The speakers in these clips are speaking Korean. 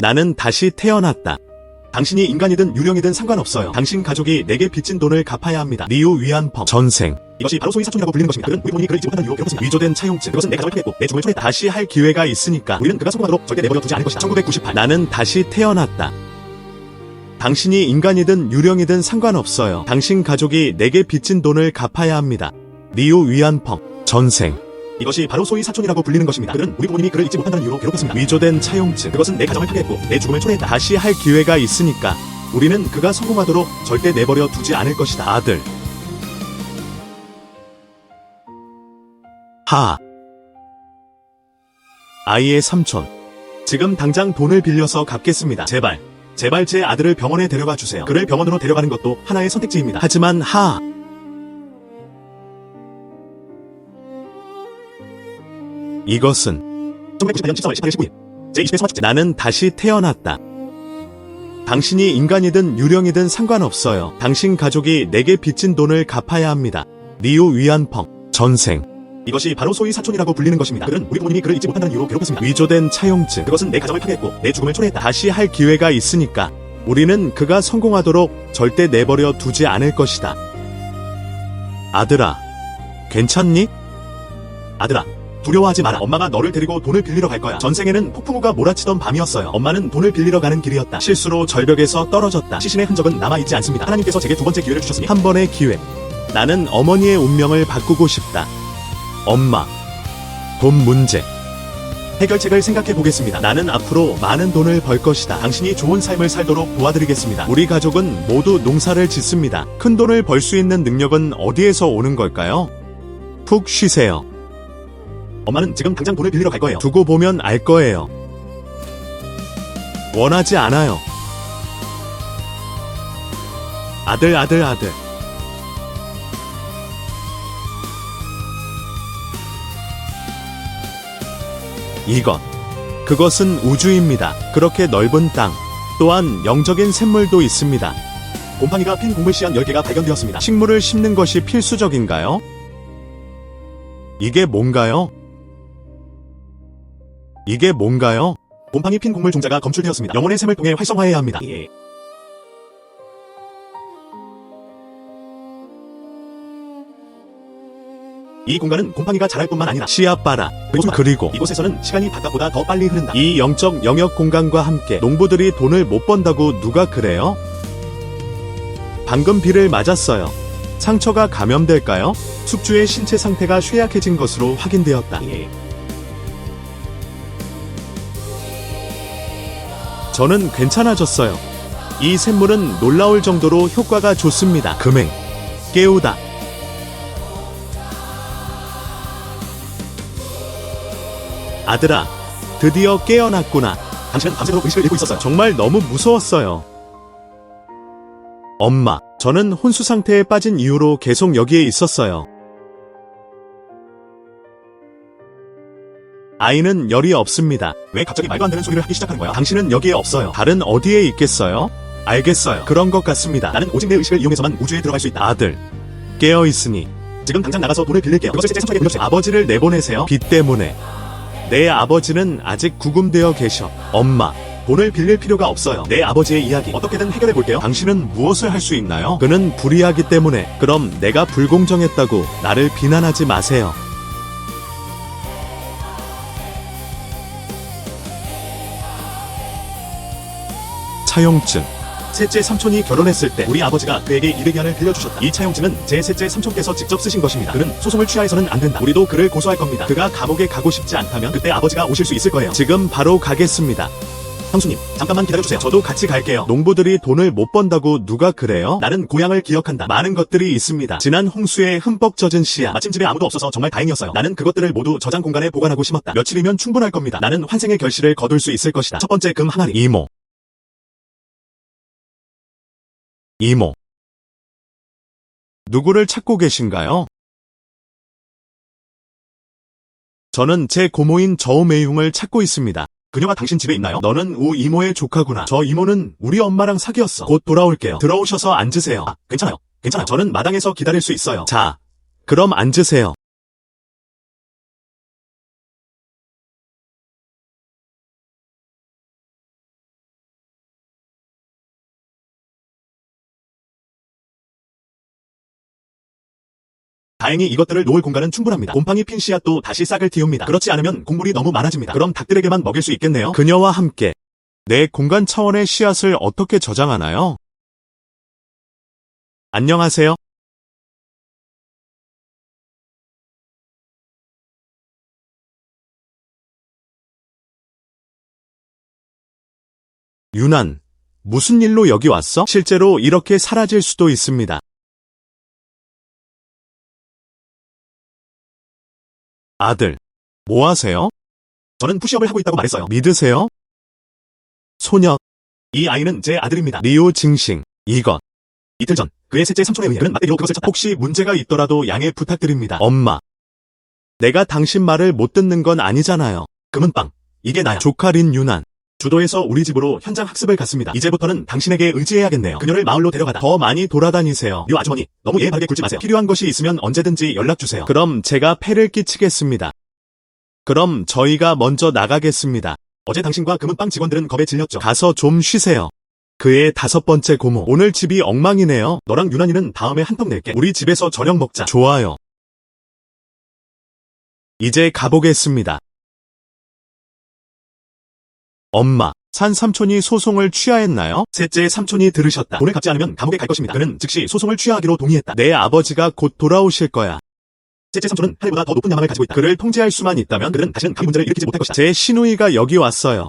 나는 다시 태어났다. 당신이 인간이든 유령이든 상관없어요. 당신 가족이 내게 빚진 돈을 갚아야 합니다. 리우 위안펑 전생. 이것이 바로 소위 사촌이라고 불리는 것입니다. 그는 우리 부모님이 그를 잊지 못한다는 이유로 괴롭습니다. 위조된 차용증. 그것은 내 가정을 파괴했고 내 죽음을 초래했다. 다시 할 기회가 있으니까 우리는 그가 성공하도록 절대 내버려 두지 않을 것이다. 1998. 나는 다시 태어났다. 당신이 인간이든 유령이든 상관없어요. 당신 가족이 내게 빚진 돈을 갚아야 합니다. 리우 위안펑 전생. 이것이 바로 소위 사촌이라고 불리는 것입니다. 그는 우리 부모님이 그를 잊지 못한다는 이유로 괴롭혔습니다. 위조된 차용증. 그것은 내 가정을 파괴했고 내 죽음을 초래했다. 다시 할 기회가 있으니까 우리는 그가 성공하도록 절대 내버려 두지 않을 것이다. 아들. 하. 아이의 삼촌. 지금 당장 돈을 빌려서 갚겠습니다. 제발 제 아들을 병원에 데려가 주세요. 그를 병원으로 데려가는 것도 하나의 선택지입니다. 하지만 하. 이것은 1998년 14월 18일 19일 제20회 소마축제. 나는 다시 태어났다. 당신이 인간이든 유령이든 상관없어요. 당신 가족이 내게 빚진 돈을 갚아야 합니다. 리우 위안펑 전생. 이것이 바로 소위 사촌이라고 불리는 것입니다. 그는 우리 부모님이 그를 잊지 못한다는 이유로 괴롭혔습니다. 위조된 차용증. 그것은 내 가정을 파괴했고 내 죽음을 초래했다. 다시 할 기회가 있으니까 우리는 그가 성공하도록 절대 내버려 두지 않을 것이다. 아들아, 괜찮니? 아들아, 두려워하지 마라. 엄마가 너를 데리고 돈을 빌리러 갈 거야. 전생에는 폭풍우가 몰아치던 밤이었어요. 엄마는 돈을 빌리러 가는 길이었다. 실수로 절벽에서 떨어졌다. 시신의 흔적은 남아있지 않습니다. 하나님께서 제게 두 번째 기회를 주셨으니 한 번의 기회. 나는 어머니의 운명을 바꾸고 싶다. 엄마, 돈 문제 해결책을 생각해 보겠습니다. 나는 앞으로 많은 돈을 벌 것이다. 당신이 좋은 삶을 살도록 도와드리겠습니다. 우리 가족은 모두 농사를 짓습니다. 큰 돈을 벌 수 있는 능력은 어디에서 오는 걸까요? 푹 쉬세요. 엄마는 지금 당장 돈을 빌리러 갈 거예요. 두고 보면 알 거예요. 원하지 않아요. 아들. 그것은 우주입니다. 그렇게 넓은 땅, 또한 영적인 샘물도 있습니다. 곰팡이가 핀 곡물 씨앗 10개가 발견되었습니다. 식물을 심는 것이 필수적인가요? 이게 뭔가요? 곰팡이 핀 곡물 종자가 검출되었습니다. 영혼의 샘을 통해 활성화해야 합니다. 이 공간은 곰팡이가 자랄 뿐만 아니라 씨앗 봐라. 그리고 이곳에서는 시간이 바깥보다 더 빨리 흐른다. 이 영적 영역 공간과 함께 농부들이 돈을 못 번다고 누가 그래요? 방금 비를 맞았어요. 상처가 감염될까요? 숙주의 신체 상태가 쇠약해진 것으로 확인되었다. 저는 괜찮아졌어요. 이 샘물은 놀라울 정도로 효과가 좋습니다. 금행, 깨우다. 아들아, 드디어 깨어났구나. 당신은 밤새도록 의식을 잃고 있었어요. 정말 너무 무서웠어요. 엄마, 저는 혼수 상태에 빠진 이후로 계속 여기에 있었어요. 아이는 열이 없습니다. 왜 갑자기 말도 안 되는 소리를 하기 시작하는 거야? 당신은 여기에 없어요. 다른 어디에 있겠어요? 알겠어요. 그런 것 같습니다. 나는 오직 내 의식을 이용해서만 우주에 들어갈 수 있다. 아들, 깨어있으니 지금 당장 나가서 돈을 빌릴게요. 그것을 제 삼촌에게 물려주세요. 아버지를 내보내세요. 빚 때문에. 내 아버지는 아직 구금되어 계셔. 엄마, 돈을 빌릴 필요가 없어요. 내 아버지의 이야기 어떻게든 해결해 볼게요. 당신은 무엇을 할 수 있나요? 그는 불의하기 때문에. 그럼 내가 불공정했다고 나를 비난하지 마세요. 차용증. 셋째 삼촌이 결혼했을 때 우리 아버지가 그에게 200위안을 빌려주셨다. 이 차용증은 제 셋째 삼촌께서 직접 쓰신 것입니다. 그는 소송을 취하해서는 안 된다. 우리도 그를 고소할 겁니다. 그가 감옥에 가고 싶지 않다면 그때 아버지가 오실 수 있을 거예요. 지금 바로 가겠습니다. 형수님, 잠깐만 기다려주세요. 저도 같이 갈게요. 농부들이 돈을 못 번다고 누가 그래요? 나는 고향을 기억한다. 많은 것들이 있습니다. 지난 홍수에 흠뻑 젖은 씨앗. 마침 집에 아무도 없어서 정말 다행이었어요. 나는 그것들을 모두 저장 공간에 보관하고 심었다. 며칠이면 충분할 겁니다. 나는 환생의 결실을 거둘 수 있을 것이다. 첫 번째 금 항아리. 이모. 누구를 찾고 계신가요? 저는 제 고모인 저우메이웅을 찾고 있습니다. 그녀가 당신 집에 있나요? 너는 우 이모의 조카구나. 저 이모는 우리 엄마랑 사귀었어. 곧 돌아올게요. 들어오셔서 앉으세요. 괜찮아요. 저는 마당에서 기다릴 수 있어요. 자, 그럼 앉으세요. 다행히 이것들을 놓을 공간은 충분합니다. 곰팡이 핀 씨앗도 다시 싹을 틔웁니다. 그렇지 않으면 곡물이 너무 많아집니다. 그럼 닭들에게만 먹일 수 있겠네요. 그녀와 함께 내 공간 차원의 씨앗을 어떻게 저장하나요? 안녕하세요. 유난, 무슨 일로 여기 왔어? 실제로 이렇게 사라질 수도 있습니다. 아들, 뭐 하세요? 저는 푸시업을 하고 있다고 말했어요. 믿으세요? 소녀, 이 아이는 제 아들입니다. 리오 증싱, 이것. 이틀 전, 그의 셋째 삼촌에 의해 그는 맞대기로 그것을 찾다. 혹시 문제가 있더라도 양해 부탁드립니다. 엄마, 내가 당신 말을 못 듣는 건 아니잖아요. 금은빵, 이게 나야. 조카린 유난. 주도에서 우리 집으로 현장 학습을 갔습니다. 이제부터는 당신에게 의지해야겠네요. 그녀를 마을로 데려가다 더 많이 돌아다니세요. 류 아주머니, 너무 예의 바르게 굴지 마세요. 필요한 것이 있으면 언제든지 연락주세요. 그럼 제가 패를 끼치겠습니다. 그럼 저희가 먼저 나가겠습니다. 어제 당신과 금은빵 직원들은 겁에 질렸죠. 가서 좀 쉬세요. 그의 5번째 고모. 오늘 집이 엉망이네요. 너랑 유난이는 다음에 한턱 낼게. 우리 집에서 저녁 먹자. 좋아요. 이제 가보겠습니다. 엄마, 산 삼촌이 소송을 취하했나요? 셋째 삼촌이 들으셨다. 돈을 갚지 않으면 감옥에 갈 것입니다. 그는 즉시 소송을 취하하기로 동의했다. 내 아버지가 곧 돌아오실 거야. 셋째 삼촌은 한 해보다 더 높은 야망을 가지고 있다. 그를 통제할 수만 있다면 그들은 다시는 그 문제를 일으키지 못할 것이다. 제 시누이가 여기 왔어요.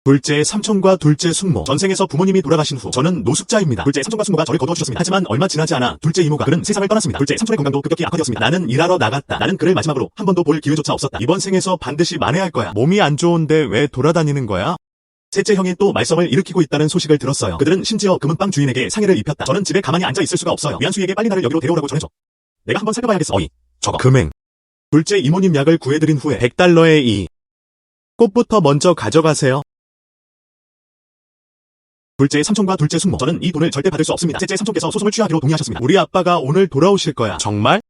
둘째 삼촌과 둘째 숙모. 전생에서 부모님이 돌아가신 후 저는 노숙자입니다. 둘째 삼촌과 숙모가 저를 거두어주셨습니다. 하지만 얼마 지나지 않아 둘째 이모가 그는 세상을 떠났습니다. 둘째 삼촌의 건강도 급격히 악화되었습니다. 나는 일하러 나갔다. 나는 그를 마지막으로 한 번도 볼 기회조차 없었다. 이번 생에서 반드시 만회할 거야. 몸이 안 좋은데 왜 돌아다니는 거야? 셋째 형이 또 말썽을 일으키고 있다는 소식을 들었어요. 그들은 심지어 금은빵 주인에게 상해를 입혔다. 저는 집에 가만히 앉아 있을 수가 없어요. 위안수에게 빨리 나를 여기로 데려오라고 전해줘. 내가 한번 살펴봐야겠어. 어이, 저거. 금행. 둘째 이모님 약을 구해드린 후에 $100에 이 꽃부터 먼저 가져가세요. 둘째 삼촌과 둘째 숙모. 저는 이 돈을 절대 받을 수 없습니다. 셋째 삼촌께서 소송을 취하기로 동의하셨습니다. 우리 아빠가 오늘 돌아오실 거야. 정말?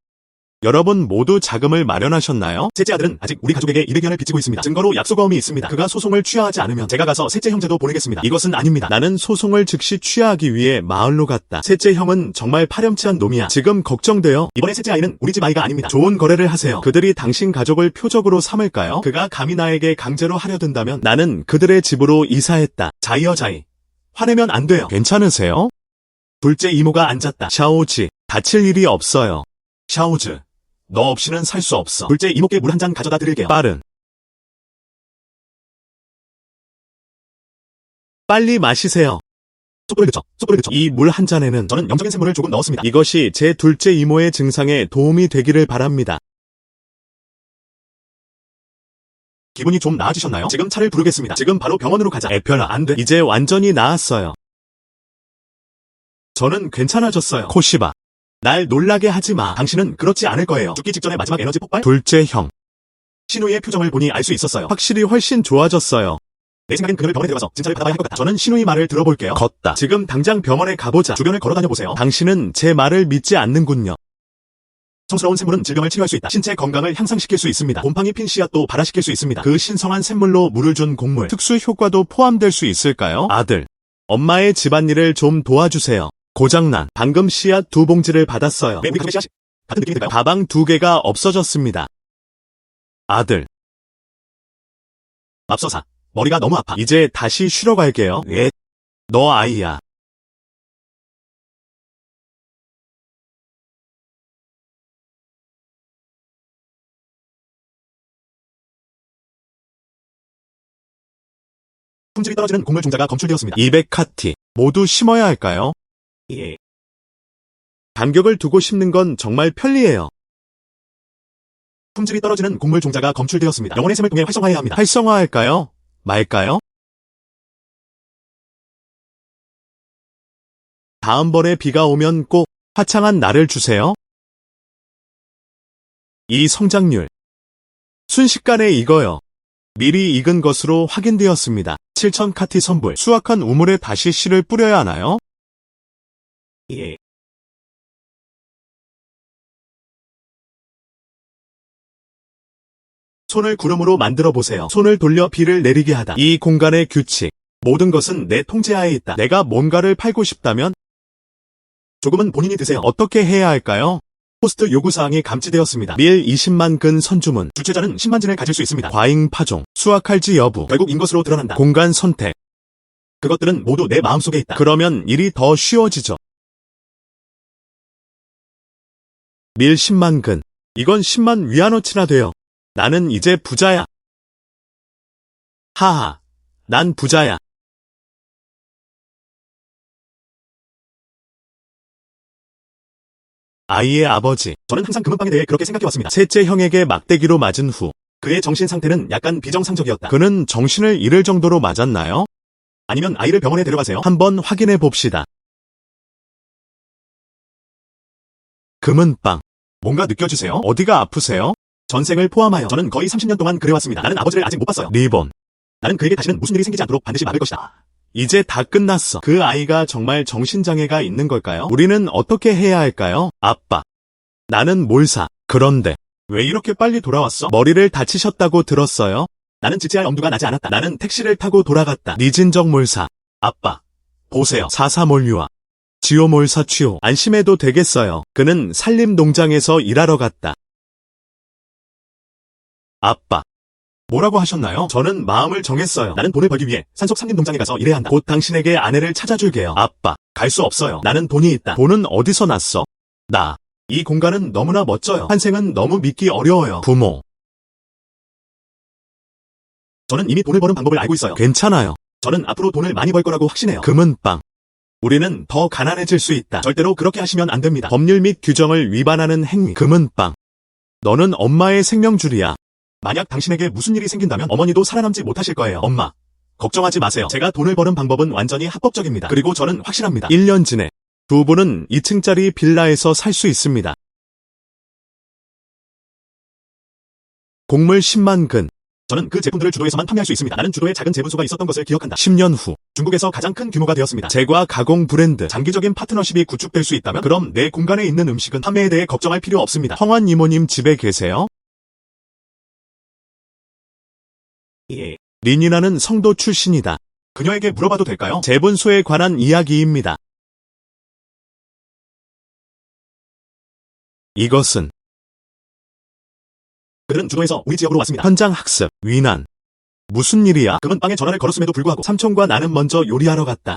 여러분 모두 자금을 마련하셨나요? 셋째 아들은 아직 우리 가족에게 200연을 빚지고 있습니다. 증거로 약속어음이 있습니다. 그가 소송을 취하하지 않으면 제가 가서 셋째 형제도 보내겠습니다. 이것은 아닙니다. 나는 소송을 즉시 취하하기 위해 마을로 갔다. 셋째 형은 정말 파렴치한 놈이야. 지금 걱정돼요. 이번에 셋째 아이는 우리 집 아이가 아닙니다. 좋은 거래를 하세요. 그들이 당신 가족을 표적으로 삼을까요? 그가 감히 나에게 강제로 하려 든다면 나는 그들의 집으로 이사했다. 자이여 자이. 화내면 안 돼요. 괜찮으세요? 둘째 이모가 앉았다. 샤오지, 다칠 일이 없어요. 샤오즈, 너 없이는 살 수 없어. 둘째 이모께 물 한 잔 가져다 드릴게요. 빠른. 빨리 마시세요. 속도를 늦춰, 속도를 늦춰. 이 물 한 잔에는 저는 영적인 샘물을 조금 넣었습니다. 이것이 제 둘째 이모의 증상에 도움이 되기를 바랍니다. 기분이 좀 나아지셨나요? 지금 차를 부르겠습니다. 지금 바로 병원으로 가자. 애편아, 안 돼. 이제 완전히 나았어요. 저는 괜찮아졌어요. 코시바. 날 놀라게 하지 마. 당신은 그렇지 않을 거예요. 죽기 직전의 마지막 에너지 폭발? 둘째 형. 시누이의 표정을 보니 알 수 있었어요. 확실히 훨씬 좋아졌어요. 내 생각엔 그녀를 병원에 데려가서 진찰을 받아봐야 할 것 같다. 저는 시누이 말을 들어볼게요. 걷다. 지금 당장 병원에 가보자. 주변을 걸어다녀보세요. 당신은 제 말을 믿지 않는군요. 성스러운 샘물은 질병을 치료할 수 있다. 신체 건강을 향상시킬 수 있습니다. 곰팡이 핀 씨앗도 발화시킬 수 있습니다. 그 신성한 샘물로 물을 준 곡물. 특수 효과도 포함될 수 있을까요? 아들, 엄마의 집안일을 좀 도와주세요. 고장난. 방금 씨앗 2봉지를 받았어요. 우리 가족의 씨앗이 같은 느낌이 들까요? 가방 2개가 없어졌습니다. 아들. 맙소사. 머리가 너무 아파. 이제 다시 쉬러 갈게요. 예. 너 아이야. 품질이 떨어지는 곡물 종자가 검출되었습니다. 200카티. 모두 심어야 할까요? 예. 간격을 두고 심는 건 정말 편리해요. 품질이 떨어지는 곡물 종자가 검출되었습니다. 영혼의 샘을 통해 활성화해야 합니다. 활성화할까요? 말까요? 다음번에 비가 오면 꼭 화창한 날을 주세요. 이 성장률. 순식간에 익어요. 미리 익은 것으로 확인되었습니다. 7000카티 선불. 수확한 우물에 다시 씨를 뿌려야 하나요? 예. 손을 구름으로 만들어 보세요. 손을 돌려 비를 내리게 하다. 이 공간의 규칙. 모든 것은 내 통제하에 있다. 내가 뭔가를 팔고 싶다면 조금은 본인이 드세요. 어떻게 해야 할까요? 포스트 요구사항이 감지되었습니다. 밀 20만 근 선주문. 주최자는 10만 진을 가질 수 있습니다. 과잉 파종. 수확할지 여부. 결국 인것으로 드러난다. 공간 선택. 그것들은 모두 내 마음속에 있다. 그러면 일이 더 쉬워지죠. 밀 10만 근. 이건 10만 위안어치나 돼요. 나는 이제 부자야. 하하. 난 부자야. 아이의 아버지. 저는 항상 금은방에 대해 그렇게 생각해왔습니다. 셋째 형에게 막대기로 맞은 후 그의 정신 상태는 약간 비정상적이었다. 그는 정신을 잃을 정도로 맞았나요? 아니면 아이를 병원에 데려가세요. 한번 확인해 봅시다. 금은방. 뭔가 느껴지세요? 어디가 아프세요? 전생을 포함하여 저는 거의 30년 동안 그래왔습니다. 나는 아버지를 아직 못 봤어요. 리본. 나는 그에게 다시는 무슨 일이 생기지 않도록 반드시 막을 것이다. 이제 다 끝났어. 그 아이가 정말 정신장애가 있는 걸까요? 우리는 어떻게 해야 할까요? 아빠. 나는 몰사. 그런데 왜 이렇게 빨리 돌아왔어? 머리를 다치셨다고 들었어요? 나는 지체할 엄두가 나지 않았다. 나는 택시를 타고 돌아갔다. 니진적 몰사. 아빠. 보세요. 사사몰유아. 지오몰사 취호. 안심해도 되겠어요. 그는 산림농장에서 일하러 갔다. 아빠. 뭐라고 하셨나요? 저는 마음을 정했어요. 나는 돈을 벌기 위해 산속 산림농장에 가서 일해야 한다. 곧 당신에게 아내를 찾아줄게요. 아빠. 갈 수 없어요. 나는 돈이 있다. 돈은 어디서 났어? 나. 이 공간은 너무나 멋져요. 환생은 너무 믿기 어려워요. 부모. 저는 이미 돈을 버는 방법을 알고 있어요. 괜찮아요. 저는 앞으로 돈을 많이 벌 거라고 확신해요. 금은방. 우리는 더 가난해질 수 있다. 절대로 그렇게 하시면 안 됩니다. 법률 및 규정을 위반하는 행위. 금은방. 너는 엄마의 생명줄이야. 만약 당신에게 무슨 일이 생긴다면 어머니도 살아남지 못하실 거예요. 엄마. 걱정하지 마세요. 제가 돈을 버는 방법은 완전히 합법적입니다. 그리고 저는 확신합니다. 1년 지내 두 분은 2층짜리 빌라에서 살 수 있습니다. 곡물 10만 근. 저는 그 제품들을 주도에서만 판매할 수 있습니다. 나는 주도에 작은 재분소가 있었던 것을 기억한다. 10년 후 중국에서 가장 큰 규모가 되었습니다. 제과 가공 브랜드. 장기적인 파트너십이 구축될 수 있다면 그럼 내 공간에 있는 음식은 판매에 대해 걱정할 필요 없습니다. 황환 이모님 집에 계세요? 예. 린이라는 성도 출신이다. 그녀에게 물어봐도 될까요? 재분소에 관한 이야기입니다. 이것은 그들은 주도에서 우리 지역으로 왔습니다. 현장 학습, 위난. 무슨 일이야? 금은방에 전화를 걸었음에도 불구하고 삼촌과 나는 먼저 요리하러 갔다.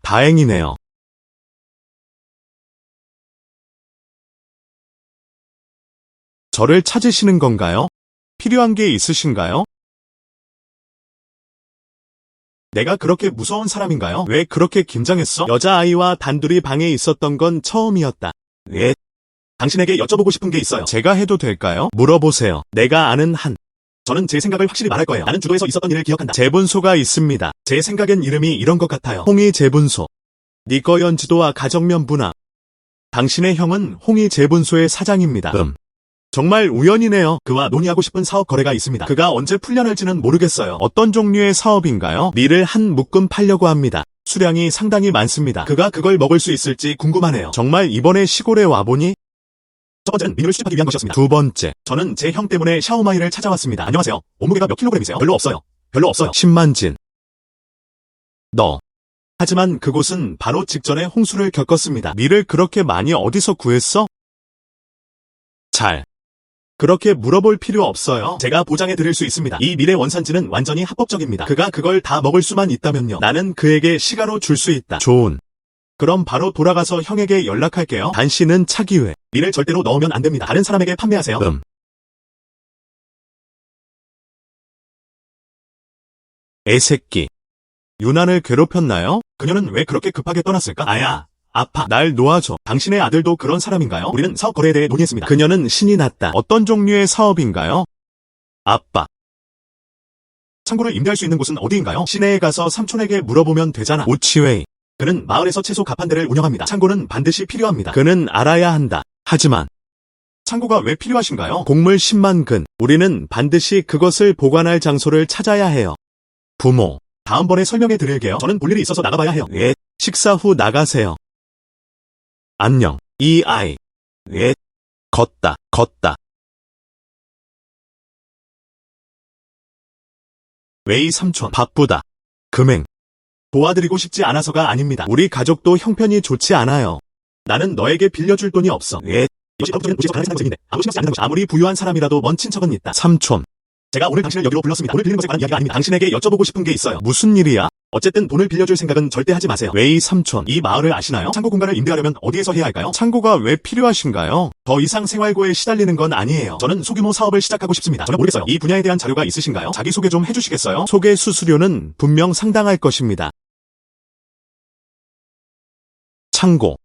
다행이네요. 저를 찾으시는 건가요? 필요한 게 있으신가요? 내가 그렇게 무서운 사람인가요? 왜 그렇게 긴장했어? 여자아이와 단둘이 방에 있었던 건 처음이었다. 왜? 당신에게 여쭤보고 싶은 게 있어요. 제가 해도 될까요? 물어보세요. 내가 아는 한. 저는 제 생각을 확실히 말할 거예요. 나는 주도에서 있었던 일을 기억한다. 재분소가 있습니다. 제 생각엔 이름이 이런 것 같아요. 홍이 재분소. 니꺼연 지도와 가정면 분화. 당신의 형은 홍이 재분소의 사장입니다. 정말 우연이네요. 그와 논의하고 싶은 사업 거래가 있습니다. 그가 언제 풀려날지는 모르겠어요. 어떤 종류의 사업인가요? 밀을 한 묶음 팔려고 합니다. 수량이 상당히 많습니다. 그가 그걸 먹을 수 있을지 궁금하네요. 정말 이번에 시골에 와보니? 첫 번째는 민요를 수집하기 위한 것이었습니다. 두 번째, 저는 제 형 때문에 샤오마이를 찾아왔습니다. 안녕하세요. 몸무게가 몇 킬로그램이세요? 별로 없어요. 별로 없어요. 10만 진. 너. 하지만 그곳은 바로 직전에 홍수를 겪었습니다. 밀을 그렇게 많이 어디서 구했어? 잘. 그렇게 물어볼 필요 없어요. 제가 보장해 드릴 수 있습니다. 이 밀의 원산지는 완전히 합법적입니다. 그가 그걸 다 먹을 수만 있다면요. 나는 그에게 시가로 줄 수 있다. 좋은. 그럼 바로 돌아가서 형에게 연락할게요. 단씨는 차기회. 밀을 절대로 넣으면 안 됩니다. 다른 사람에게 판매하세요. 애새끼. 유난을 괴롭혔나요? 그녀는 왜 그렇게 급하게 떠났을까? 아야. 아파. 날 놓아줘. 당신의 아들도 그런 사람인가요? 우리는 사업 거래에 대해 논의했습니다. 그녀는 신이 났다. 어떤 종류의 사업인가요? 아빠. 창고를 임대할 수 있는 곳은 어디인가요? 시내에 가서 삼촌에게 물어보면 되잖아. 우치웨이. 그는 마을에서 채소 가판대를 운영합니다. 창고는 반드시 필요합니다. 그는 알아야 한다. 하지만 창고가 왜 필요하신가요? 곡물 10만 근. 우리는 반드시 그것을 보관할 장소를 찾아야 해요. 부모. 다음번에 설명해 드릴게요. 저는 볼 일이 있어서 나가봐야 해요. 예. 식사 후 나가세요. 안녕. 이 아이. 예. 걷다. 웨이 삼촌. 바쁘다. 금행. 도와드리고 싶지 않아서가 아닙니다. 우리 가족도 형편이 좋지 않아요. 나는 너에게 빌려줄 돈이 없어. 예. 이것이 더욱적인 도시에서 가능한 생각인데 아무 신경 쓰지 않는 것이 아무리 부유한 사람이라도 먼 친척은 있다. 삼촌. 제가 오늘 당신을 여기로 불렀습니다. 돈을 빌리는 것에 관한 이야기가 아닙니다. 당신에게 여쭤보고 싶은 게 있어요. 무슨 일이야? 어쨌든 돈을 빌려줄 생각은 절대 하지 마세요. 웨이 삼촌, 이 마을을 아시나요? 창고 공간을 임대하려면 어디에서 해야 할까요? 창고가 왜 필요하신가요? 더 이상 생활고에 시달리는 건 아니에요. 저는 소규모 사업을 시작하고 싶습니다. 전혀 모르겠어요. 이 분야에 대한 자료가 있으신가요? 자기소개 좀 해주시겠어요? 소개 수수료는 분명 상당할 것입니다. 창고.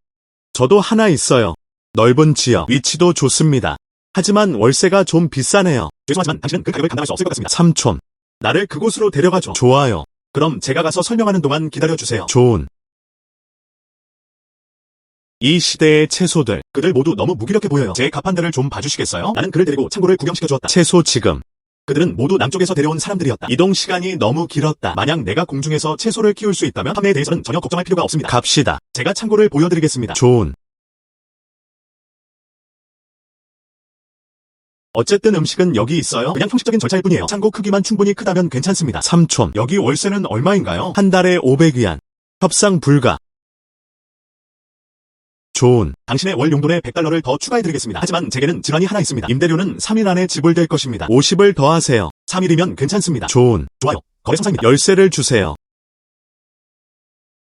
저도 하나 있어요. 넓은 지역, 위치도 좋습니다. 하지만 월세가 좀 비싸네요. 죄송하지만 당신은 그 가격을 감당할 수 없을 것 같습니다. 삼촌. 나를 그곳으로 데려가죠. 좋아요. 그럼 제가 가서 설명하는 동안 기다려주세요. 좋은. 이 시대의 채소들, 그들 모두 너무 무기력해 보여요. 제 가판들을 좀 봐주시겠어요? 나는 그를 데리고 창고를 구경시켜주었다. 채소 지금. 그들은 모두 남쪽에서 데려온 사람들이었다. 이동 시간이 너무 길었다. 만약 내가 공중에서 채소를 키울 수 있다면 판매에 대해서는 전혀 걱정할 필요가 없습니다. 갑시다. 제가 창고를 보여드리겠습니다. 좋은. 어쨌든 음식은 여기 있어요. 그냥 형식적인 절차일 뿐이에요. 창고 크기만 충분히 크다면 괜찮습니다. 삼촌, 여기 월세는 얼마인가요? 한 달에 500위안. 협상 불가. 좋은. 당신의 월 용돈에 100달러를 더 추가해드리겠습니다. 하지만 제게는 질환이 하나 있습니다. 임대료는 3일 안에 지불될 것입니다. 50을 더하세요. 3일이면 괜찮습니다. 좋은. 좋아요. 거래 성사입니다. 열쇠를 주세요.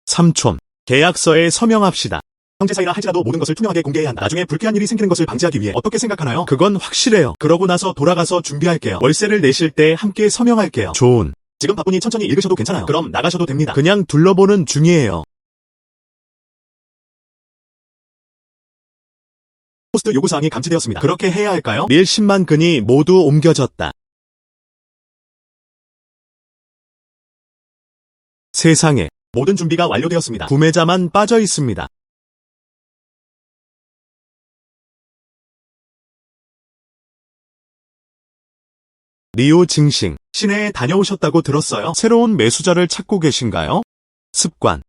삼촌, 계약서에 서명합시다. 형제 사이라 할지라도 모든 것을 투명하게 공개해야 한다. 나중에 불쾌한 일이 생기는 것을 방지하기 위해 어떻게 생각하나요? 그건 확실해요. 그러고 나서 돌아가서 준비할게요. 월세를 내실 때 함께 서명할게요. 좋은. 지금 바쁘니 천천히 읽으셔도 괜찮아요. 그럼 나가셔도 됩니다. 그냥 둘러보는 중이에요. 포스트 요구사항이 감지되었습니다. 그렇게 해야 할까요? 밀 10만 근이 모두 옮겨졌다. 세상에. 모든 준비가 완료되었습니다. 구매자만 빠져 있습니다. 리오 증싱, 시내에 다녀오셨다고 들었어요. 새로운 매수자를 찾고 계신가요? 습관.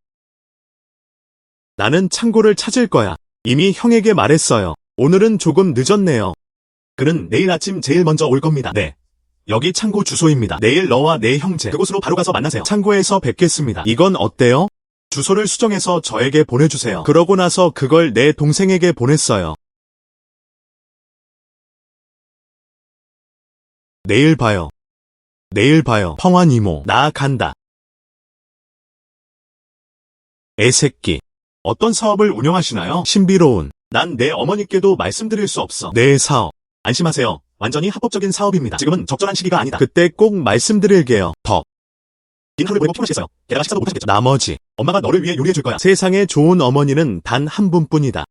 나는 창고를 찾을 거야. 이미 형에게 말했어요. 오늘은 조금 늦었네요. 그는 내일 아침 제일 먼저 올 겁니다. 네. 여기 창고 주소입니다. 내일 너와 내 형제 그곳으로 바로 가서 만나세요. 창고에서 뵙겠습니다. 이건 어때요? 주소를 수정해서 저에게 보내주세요. 그러고 나서 그걸 내 동생에게 보냈어요. 내일 봐요. 내일 봐요. 펑환 이모, 나 간다. 애새끼. 어떤 사업을 운영하시나요? 신비로운. 난 내 어머니께도 말씀드릴 수 없어. 내 사업. 안심하세요. 완전히 합법적인 사업입니다. 지금은 적절한 시기가 아니다. 그때 꼭 말씀드릴게요. 덕. 긴 하루를 보내고 피곤하시겠어요. 게다가 식사도 못하시겠죠. 나머지. 엄마가 너를 위해 요리해줄 거야. 세상에 좋은 어머니는 단 한 분뿐이다.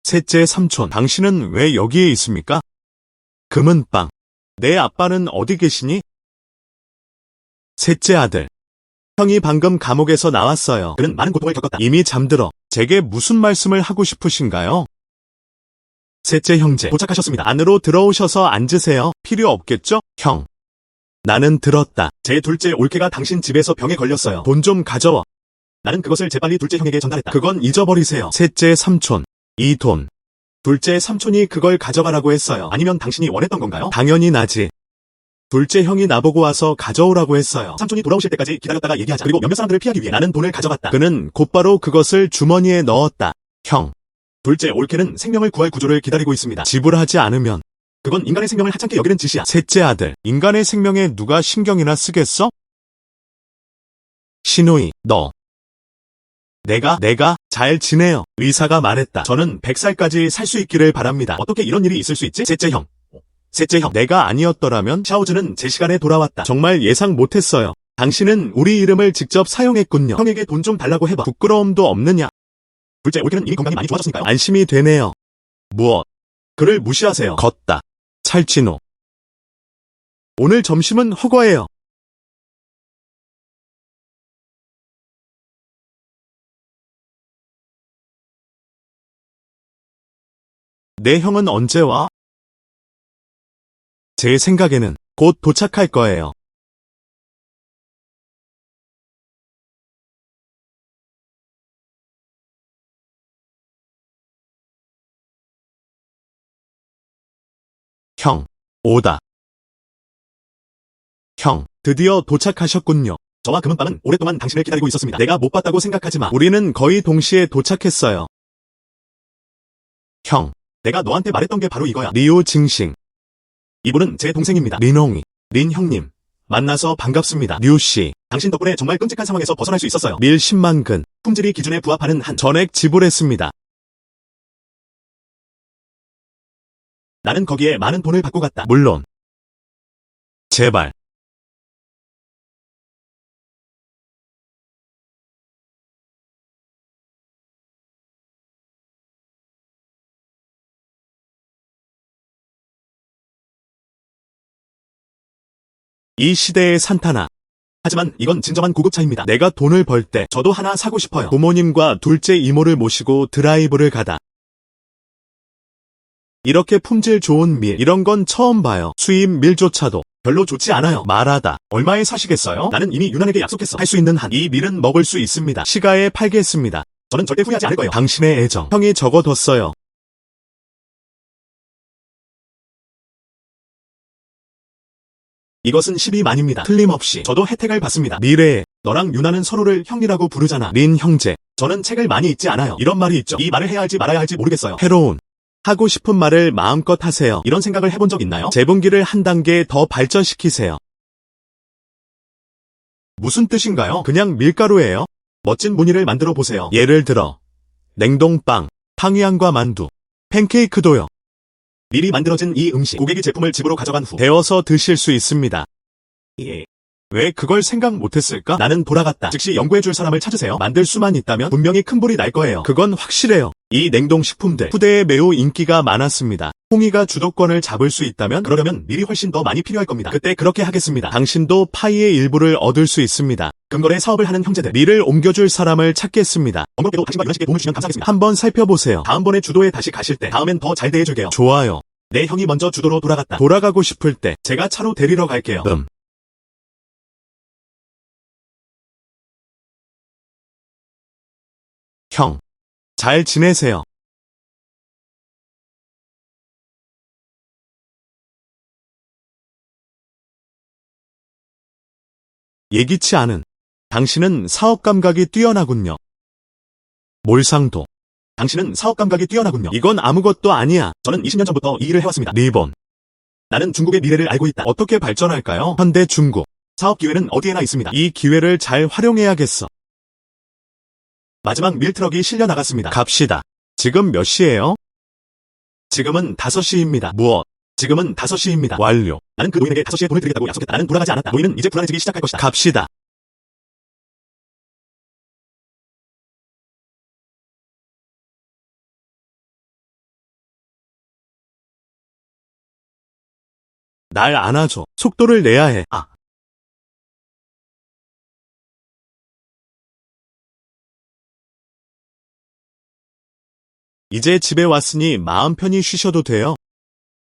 셋째 삼촌, 당신은 왜 여기에 있습니까? 금은빵. 내 아빠는 어디 계시니? 셋째 아들. 형이 방금 감옥에서 나왔어요. 그는 많은 고통을 겪었다. 이미 잠들어. 제게 무슨 말씀을 하고 싶으신가요? 셋째 형제, 도착하셨습니다. 안으로 들어오셔서 앉으세요. 필요 없겠죠? 형. 나는 들었다. 제 둘째 올케가 당신 집에서 병에 걸렸어요. 돈 좀 가져와. 나는 그것을 재빨리 둘째 형에게 전달했다. 그건 잊어버리세요. 셋째 삼촌. 이 돈. 둘째 삼촌이 그걸 가져가라고 했어요. 아니면 당신이 원했던 건가요? 당연히 나지. 둘째 형이 나보고 와서 가져오라고 했어요. 삼촌이 돌아오실 때까지 기다렸다가 얘기하자. 그리고 몇몇 사람들을 피하기 위해 나는 돈을 가져갔다. 그는 곧바로 그것을 주머니에 넣었다. 형. 둘째 올케는 생명을 구할 구조를 기다리고 있습니다. 지불하지 않으면. 그건 인간의 생명을 하찮게 여기는 짓이야. 셋째 아들. 인간의 생명에 누가 신경이나 쓰겠어? 시노이, 너. 내가 잘 지내요. 의사가 말했다. 저는 100살까지 살 수 있기를 바랍니다. 어떻게 이런 일이 있을 수 있지? 셋째 형. 셋째 형. 내가 아니었더라면 샤오즈는 제 시간에 돌아왔다. 정말 예상 못했어요. 당신은 우리 이름을 직접 사용했군요. 형에게 돈 좀 달라고 해봐. 부끄러움도 없느냐? 둘째 올케는 이미 건강이 많이 좋아졌으니까요. 안심이 되네요. 무엇? 그를 무시하세요. 걷다. 찰진호. 오늘 점심은 허거예요. 내 형은 언제 와? 제 생각에는 곧 도착할 거예요. 형. 오다. 형, 드디어 도착하셨군요. 저와 금은방은 오랫동안 당신을 기다리고 있었습니다. 내가 못 봤다고 생각하지 마. 우리는 거의 동시에 도착했어요. 형, 내가 너한테 말했던 게 바로 이거야. 리오 증싱. 이분은 제 동생입니다. 린홍이. 린 형님. 만나서 반갑습니다. 류씨. 당신 덕분에 정말 끔찍한 상황에서 벗어날 수 있었어요. 밀 10만 근. 품질이 기준에 부합하는 한 전액 지불했습니다. 나는 거기에 많은 돈을 받고 갔다. 물론. 제발. 이 시대의 산타나. 하지만 이건 진정한 고급차입니다. 내가 돈을 벌 때 저도 하나 사고 싶어요. 부모님과 둘째 이모를 모시고 드라이브를 가다. 이렇게 품질 좋은 밀, 이런 건 처음 봐요. 수입 밀조차도 별로 좋지 않아요. 말하다. 얼마에 사시겠어요? 나는 이미 유난에게 약속했어. 할 수 있는 한 이 밀은 먹을 수 있습니다. 시가에 팔겠습니다. 저는 절대 후회하지 않을 거예요. 당신의 애정. 형이 적어뒀어요. 이것은 12만입니다. 틀림없이 저도 혜택을 받습니다. 미래에 너랑 유나는 서로를 형이라고 부르잖아. 린 형제. 저는 책을 많이 읽지 않아요. 이런 말이 있죠. 이 말을 해야 할지 말아야 할지 모르겠어요. 해로운. 하고 싶은 말을 마음껏 하세요. 이런 생각을 해본 적 있나요? 재분기를 한 단계 더 발전시키세요. 무슨 뜻인가요? 그냥 밀가루예요. 멋진 무늬를 만들어 보세요. 예를 들어 냉동빵, 탕후루과 만두, 팬케이크도요. 미리 만들어진 이 음식, 고객이 제품을 집으로 가져간 후 데워서 드실 수 있습니다. 예. 왜 그걸 생각 못했을까? 나는 돌아갔다. 즉시 연구해줄 사람을 찾으세요. 만들 수만 있다면 분명히 큰 불이 날 거예요. 그건 확실해요. 이 냉동식품들 후대에 매우 인기가 많았습니다. 홍이가 주도권을 잡을 수 있다면 그러려면 밀이 훨씬 더 많이 필요할 겁니다. 그때 그렇게 하겠습니다. 당신도 파이의 일부를 얻을 수 있습니다. 근거래 사업을 하는 형제들, 밀을 옮겨줄 사람을 찾겠습니다. 번거롭게도 당신과 유나 씨께 도움을 주시면 감사하겠습니다. 한번 살펴보세요. 다음번에 주도에 다시 가실 때 다음엔 더 잘 대해줄게요. 좋아요. 내 형이 먼저 주도로 돌아갔다. 돌아가고 싶을 때 제가 차로 데리러 갈게요. 형, 잘 지내세요. 예기치 않은. 당신은 사업 감각이 뛰어나군요. 몰상도. 당신은 사업 감각이 뛰어나군요. 이건 아무것도 아니야. 저는 20년 전부터 이 일을 해왔습니다. 리본. 나는 중국의 미래를 알고 있다. 어떻게 발전할까요? 현대 중국. 사업 기회는 어디에나 있습니다. 이 기회를 잘 활용해야겠어. 마지막 밀트럭이 실려 나갔습니다. 갑시다. 지금 몇 시예요? 지금은 5시입니다. 무엇? 지금은 5시입니다. 완료. 나는 그 노인에게 5시에 돈을 드리겠다고 약속했다. 나는 돌아가지 않았다. 노인은 이제 불안해지기 시작할 것이다. 갑시다. 날 안아줘. 속도를 내야 해. 이제 집에 왔으니 마음 편히 쉬셔도 돼요.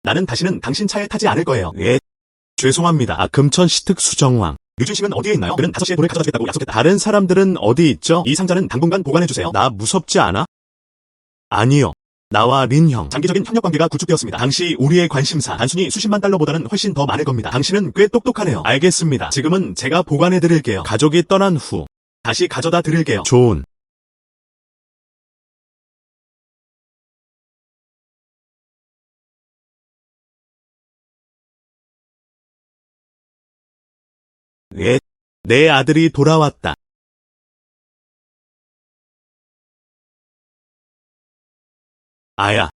나는 다시는 당신 차에 타지 않을 거예요. 예. 죄송합니다. 금천시 특수정황. 류준식은 어디에 있나요? 그는 5시에 돈을 가져다 주겠다고 약속했다. 다른 사람들은 어디 있죠? 이 상자는 당분간 보관해주세요. 나 무섭지 않아? 아니요. 나와 린 형. 장기적인 협력관계가 구축되었습니다. 당시 우리의 관심사 단순히 수십만 달러보다는 훨씬 더 많을 겁니다. 당신은 꽤 똑똑하네요. 알겠습니다. 지금은 제가 보관해드릴게요. 가족이 떠난 후 다시 가져다 드릴게요. 좋은. 예. 내 아들이 돌아왔다. 아야.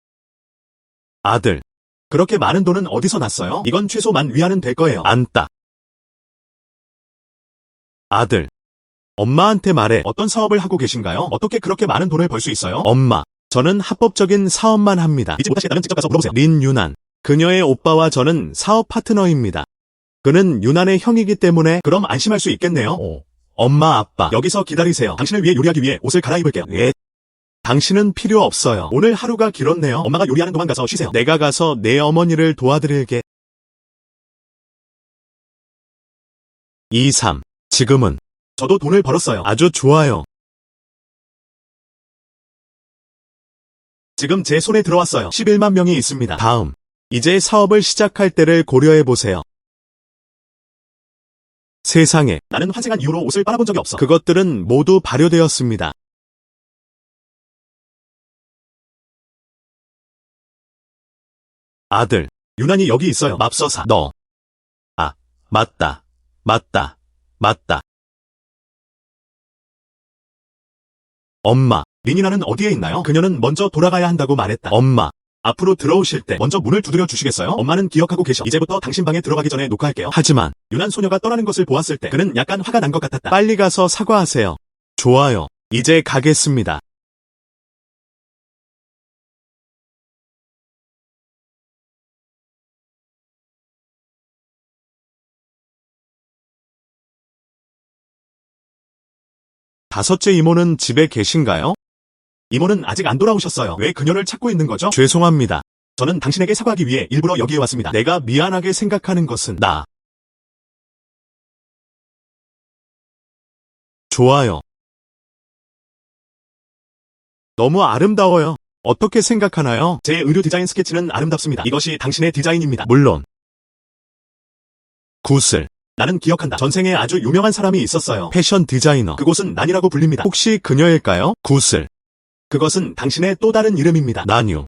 아들. 그렇게 많은 돈은 어디서 났어요? 이건 최소 만 위안은 될 거예요. 안따. 아들. 엄마한테 말해. 어떤 사업을 하고 계신가요? 어떻게 그렇게 많은 돈을 벌 수 있어요? 엄마. 저는 합법적인 사업만 합니다. 이제 못하시겠다면 직접 가서 물어보세요. 린 유난. 그녀의 오빠와 저는 사업 파트너입니다. 그는 유난의 형이기 때문에 그럼 안심할 수 있겠네요. 엄마 아빠 여기서 기다리세요. 당신을 위해 요리하기 위해 옷을 갈아입을게요. 예. 당신은 필요 없어요. 오늘 하루가 길었네요. 엄마가 요리하는 동안 가서 쉬세요. 내가 가서 내 어머니를 도와드릴게. 2, 3. 지금은 저도 돈을 벌었어요. 아주 좋아요. 지금 제 손에 들어왔어요. 11만 명이 있습니다. 다음. 이제 사업을 시작할 때를 고려해보세요. 세상에, 나는 환생한 이후로 옷을 빨아본 적이 없어. 그것들은 모두 발효되었습니다. 아들, 유난히 여기 있어요. 맙서사. 너. 아, 맞다. 맞다. 맞다. 엄마, 리니나는 어디에 있나요? 그녀는 먼저 돌아가야 한다고 말했다. 엄마, 앞으로 들어오실 때 먼저 문을 두드려 주시겠어요? 엄마는 기억하고 계셔. 이제부터 당신 방에 들어가기 전에 녹화할게요. 하지만 유난 소녀가 떠나는 것을 보았을 때 그는 약간 화가 난 것 같았다. 빨리 가서 사과하세요. 좋아요. 이제 가겠습니다. 다섯째 이모는 집에 계신가요? 이모는 아직 안 돌아오셨어요. 왜 그녀를 찾고 있는 거죠? 죄송합니다. 저는 당신에게 사과하기 위해 일부러 여기에 왔습니다. 내가 미안하게 생각하는 것은 나. 좋아요. 너무 아름다워요. 어떻게 생각하나요? 제 의류 디자인 스케치는 아름답습니다. 이것이 당신의 디자인입니다. 물론. 굿을. 나는 기억한다. 전생에 아주 유명한 사람이 있었어요. 패션 디자이너. 그곳은 난이라고 불립니다. 혹시 그녀일까요? 굿을. 그것은 당신의 또 다른 이름입니다. 난유.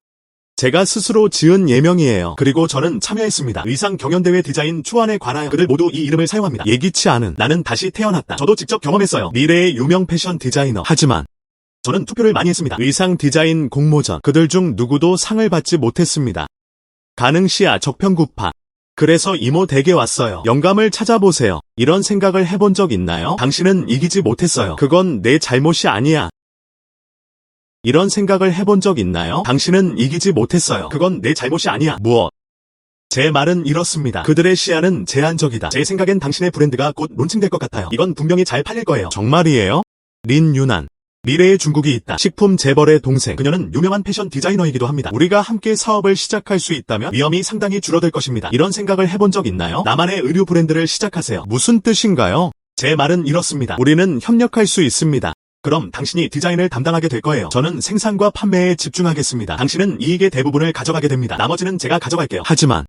제가 스스로 지은 예명이에요. 그리고 저는 참여했습니다. 의상 경연대회 디자인 추안에 관하여 그들 모두 이 이름을 사용합니다. 예기치 않은 나는 다시 태어났다. 저도 직접 경험했어요. 미래의 유명 패션 디자이너. 하지만 저는 투표를 많이 했습니다. 의상 디자인 공모전. 그들 중 누구도 상을 받지 못했습니다. 가능시야 적편구파. 그래서 이모 댁에 왔어요. 영감을 찾아보세요. 이런 생각을 해본 적 있나요? 당신은 이기지 못했어요. 그건 내 잘못이 아니야. 이런 생각을 해본 적 있나요? 당신은 이기지 못했어요. 그건 내 잘못이 아니야. 무엇? 제 말은 이렇습니다. 그들의 시야는 제한적이다. 제 생각엔 당신의 브랜드가 곧 론칭될 것 같아요. 이건 분명히 잘 팔릴 거예요. 정말이에요? 린 유난. 미래의 중국이 있다. 식품 재벌의 동생. 그녀는 유명한 패션 디자이너이기도 합니다. 우리가 함께 사업을 시작할 수 있다면 위험이 상당히 줄어들 것입니다. 이런 생각을 해본 적 있나요? 나만의 의류 브랜드를 시작하세요. 무슨 뜻인가요? 제 말은 이렇습니다. 우리는 협력할 수 있습니다. 그럼 당신이 디자인을 담당하게 될 거예요. 저는 생산과 판매에 집중하겠습니다. 당신은 이익의 대부분을 가져가게 됩니다. 나머지는 제가 가져갈게요. 하지만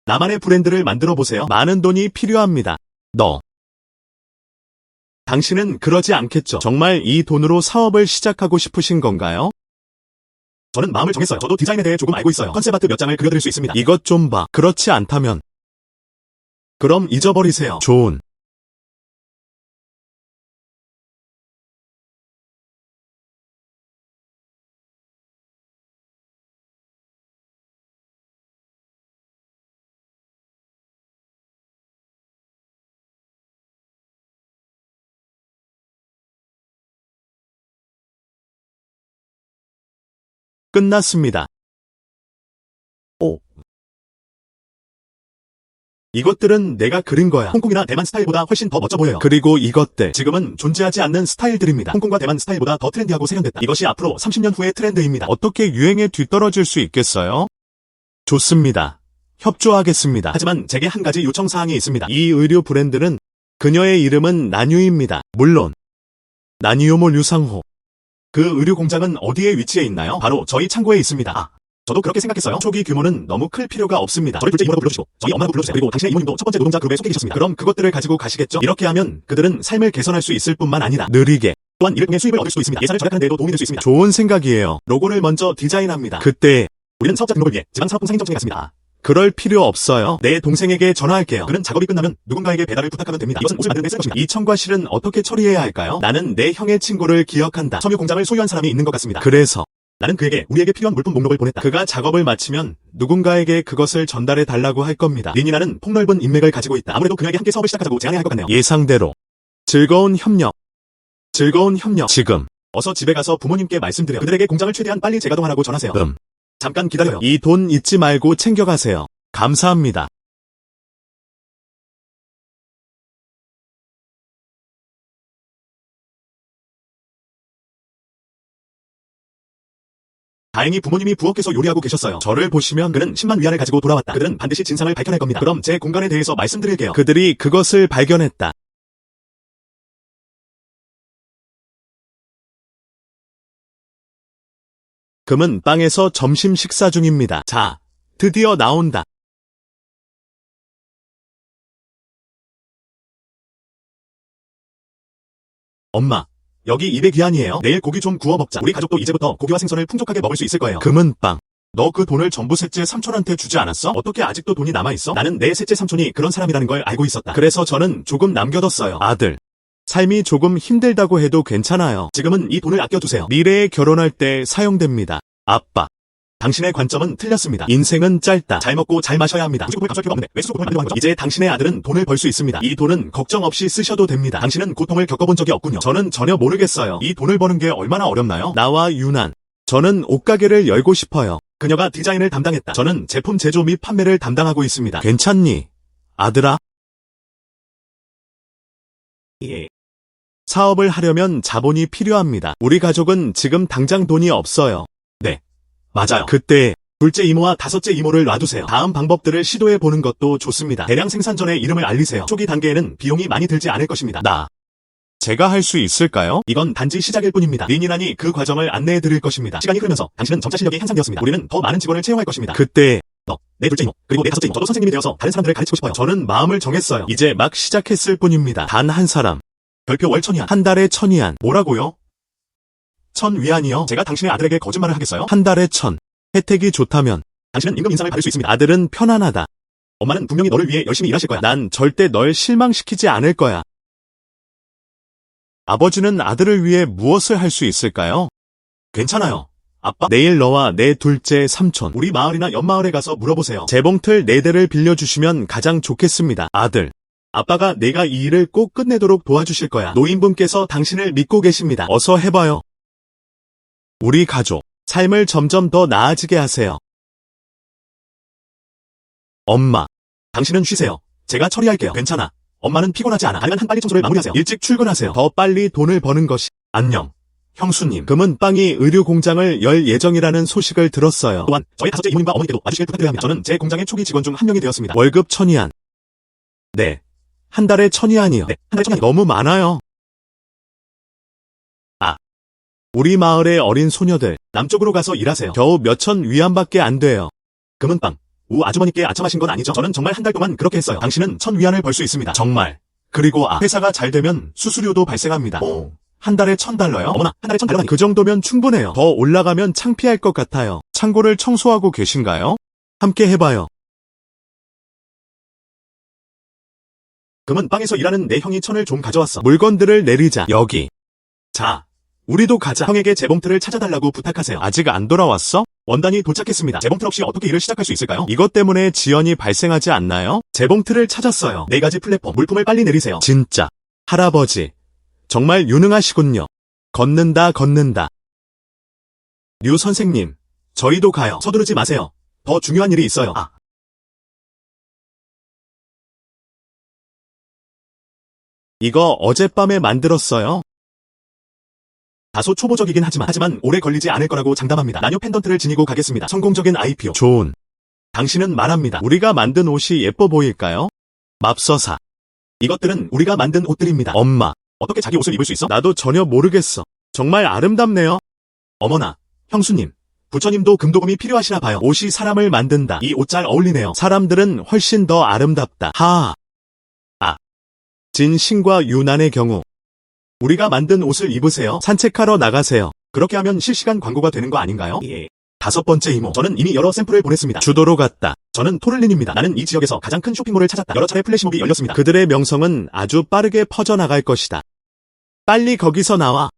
나만의 브랜드를 만들어 보세요. 많은 돈이 필요합니다. 너. 당신은 그러지 않겠죠. 정말 이 돈으로 사업을 시작하고 싶으신 건가요? 저는 마음을 정했어요. 저도 디자인에 대해 조금 알고 있어요. 컨셉 아트 몇 장을 그려드릴 수 있습니다. 이것 좀 봐. 그렇지 않다면 그럼 잊어버리세요. 좋은. 끝났습니다. 오. 이것들은 내가 그린 거야. 홍콩이나 대만 스타일보다 훨씬 더 멋져 보여요. 그리고 이것들 지금은 존재하지 않는 스타일들입니다. 홍콩과 대만 스타일보다 더 트렌디하고 세련됐다. 이것이 앞으로 30년 후의 트렌드입니다. 어떻게 유행에 뒤떨어질 수 있겠어요? 좋습니다. 협조하겠습니다. 하지만 제게 한 가지 요청사항이 있습니다. 이 의류 브랜드는 그녀의 이름은 난유입니다. 물론 난유요모 류상호. 그 의류 공장은 어디에 위치해 있나요? 바로 저희 창고에 있습니다. 아, 저도 그렇게 생각했어요. 초기 규모는 너무 클 필요가 없습니다. 저를 둘째 이모라고 불러주시고 저희 엄마라고 불러주세요. 그리고 당신의 이모님도 첫 번째 노동자 그룹에 속해 계셨습니다. 그럼 그것들을 가지고 가시겠죠? 이렇게 하면 그들은 삶을 개선할 수 있을 뿐만 아니라 느리게 또한 이를 통해 수입을 얻을 수도 있습니다. 예산을 절약하는 데에도 도움이 될 수 있습니다. 좋은 생각이에요. 로고를 먼저 디자인합니다. 그때 우리는 사업자 등록을 위해 지방산업부 상인정책에 갔습니다. 그럴 필요 없어요. 내 동생에게 전화할게요. 그는 작업이 끝나면 누군가에게 배달을 부탁하면 됩니다. 이것은 옷을 만드는 데 쓸 것입니다. 이 청과 실은 어떻게 처리해야 할까요? 나는 내 형의 친구를 기억한다. 섬유 공장을 소유한 사람이 있는 것 같습니다. 그래서 나는 그에게 우리에게 필요한 물품 목록을 보냈다. 그가 작업을 마치면 누군가에게 그것을 전달해 달라고 할 겁니다. 리니나는 폭넓은 인맥을 가지고 있다. 아무래도 그녀에게 함께 사업을 시작하자고 제안해야 할 것 같네요. 예상대로 즐거운 협력. 즐거운 협력. 지금 어서 집에 가서 부모님께 말씀드려. 그들에게 공장을 최대한 빨리 재가동하라고 전하세요. 잠깐 기다려요. 이 돈 잊지 말고 챙겨가세요. 감사합니다. 다행히 부모님이 부엌에서 요리하고 계셨어요. 저를 보시면 그는 10만 위안을 가지고 돌아왔다. 그들은 반드시 진상을 밝혀낼 겁니다. 그럼 제 공간에 대해서 말씀드릴게요. 그들이 그것을 발견했다. 금은 빵에서 점심 식사 중입니다. 자, 드디어 나온다. 엄마, 여기 200위안이에요. 내일 고기 좀 구워 먹자. 우리 가족도 이제부터 고기와 생선을 풍족하게 먹을 수 있을 거예요. 금은빵. 너 그 돈을 전부 셋째 삼촌한테 주지 않았어? 어떻게 아직도 돈이 남아있어? 나는 내 셋째 삼촌이 그런 사람이라는 걸 알고 있었다. 그래서 저는 조금 남겨뒀어요. 아들. 삶이 조금 힘들다고 해도 괜찮아요. 지금은 이 돈을 아껴두세요. 미래에 결혼할 때 사용됩니다. 아빠. 당신의 관점은 틀렸습니다. 인생은 짧다. 잘 먹고 잘 마셔야 합니다. 무조건 감수할 필요가 없는데 왜 수수료를 만들어 한 거죠? 이제 당신의 아들은 돈을 벌 수 있습니다. 이 돈은 걱정 없이 쓰셔도 됩니다. 당신은 고통을 겪어본 적이 없군요. 저는 전혀 모르겠어요. 이 돈을 버는 게 얼마나 어렵나요? 나와 유난. 저는 옷가게를 열고 싶어요. 그녀가 디자인을 담당했다. 저는 제품 제조 및 판매를 담당하고 있습니다. 괜찮니? 아들아? 예. 사업을 하려면 자본이 필요합니다. 우리 가족은 지금 당장 돈이 없어요. 네. 맞아요. 그때 둘째 이모와 다섯째 이모를 놔두세요. 다음 방법들을 시도해 보는 것도 좋습니다. 대량 생산 전에 이름을 알리세요. 초기 단계에는 비용이 많이 들지 않을 것입니다. 제가 할 수 있을까요? 이건 단지 시작일 뿐입니다. 린이란이 그 과정을 안내해 드릴 것입니다. 시간이 흐르면서 당신은 점차 실력이 향상되었습니다. 우리는 더 많은 직원을 채용할 것입니다. 그때 너, 내 둘째 이모, 그리고 내 다섯째 이모, 저도 선생님이 되어서 다른 사람들을 가르치고 싶어요. 저는 마음을 정했어요. 이제 막 시작했을 뿐입니다. 단 한 사람. 별표 월 1000위안. 한 달에 1000위안. 뭐라고요? 1000위안이요? 제가 당신의 아들에게 거짓말을 하겠어요? 한 달에 1000. 혜택이 좋다면 당신은 임금 인상을 받을 수 있습니다. 아들은 편안하다. 엄마는 분명히 너를 위해 열심히 일하실 거야. 난 절대 널 실망시키지 않을 거야. 아버지는 아들을 위해 무엇을 할 수 있을까요? 괜찮아요. 아빠, 내일 너와 내 둘째 삼촌, 우리 마을이나 옆마을에 가서 물어보세요. 재봉틀 4대를 빌려주시면 가장 좋겠습니다. 아들, 아빠가 내가 이 일을 꼭 끝내도록 도와주실 거야. 노인분께서 당신을 믿고 계십니다. 어서 해봐요. 우리 가족, 삶을 점점 더 나아지게 하세요. 엄마, 당신은 쉬세요. 제가 처리할게요. 괜찮아. 엄마는 피곤하지 않아. 아니면 빨리 청소를 마무리하세요. 일찍 출근하세요. 더 빨리 돈을 버는 것이. 안녕. 형수님, 금은빵이 의류 공장을 열 예정이라는 소식을 들었어요. 또한 저희 다섯째 이모님과 어머니께도 와주시길 부탁드려야 합니다. 저는 제 공장의 초기 직원 중 한 명이 되었습니다. 월급 1000위안. 네. 한 달에 1000위안이요. 네. 한 달에 1000위안. 너무 많아요. 우리 마을의 어린 소녀들, 남쪽으로 가서 일하세요. 겨우 몇천 위안밖에 안 돼요. 금은빵. 아주머니께 아첨하신 건 아니죠? 저는 정말 한 달 동안 그렇게 했어요. 당신은 1000위안을 벌 수 있습니다. 정말. 그리고 회사가 잘 되면 수수료도 발생합니다. 한 달에 $1000요? 어머나, 한 달에 $1000라니. 그 정도면 충분해요. 더 올라가면 창피할 것 같아요. 창고를 청소하고 계신가요? 함께 해봐요. 금은빵에서 일하는 내 형이 1000을 좀 가져왔어. 물건들을 내리자. 여기. 자. 우리도 가자. 형에게 재봉틀을 찾아달라고 부탁하세요. 아직 안 돌아왔어? 원단이 도착했습니다. 재봉틀 없이 어떻게 일을 시작할 수 있을까요? 이것 때문에 지연이 발생하지 않나요? 재봉틀을 찾았어요. 4가지 플랫폼. 물품을 빨리 내리세요. 진짜. 할아버지. 정말 유능하시군요. 걷는다. 류 선생님. 저희도 가요. 서두르지 마세요. 더 중요한 일이 있어요. 이거 어젯밤에 만들었어요. 다소 초보적이긴 하지만 오래 걸리지 않을 거라고 장담합니다. 나뉴 펜던트를 지니고 가겠습니다. 성공적인 IPO. 좋은. 당신은 말합니다. 우리가 만든 옷이 예뻐 보일까요? 맙서사. 이것들은 우리가 만든 옷들입니다. 엄마. 어떻게 자기 옷을 입을 수 있어? 나도 전혀 모르겠어. 정말 아름답네요. 어머나. 형수님. 부처님도 금도금이 필요하시나 봐요. 옷이 사람을 만든다. 이 옷 잘 어울리네요. 사람들은 훨씬 더 아름답다. 진신과 유난의 경우. 우리가 만든 옷을 입으세요. 산책하러 나가세요. 그렇게 하면 실시간 광고가 되는 거 아닌가요? 예. 5번째 이모. 저는 이미 여러 샘플을 보냈습니다. 주도로 갔다. 저는 토를린입니다. 나는 이 지역에서 가장 큰 쇼핑몰을 찾았다. 여러 차례 플래시몹이 열렸습니다. 그들의 명성은 아주 빠르게 퍼져나갈 것이다. 빨리 거기서 나와.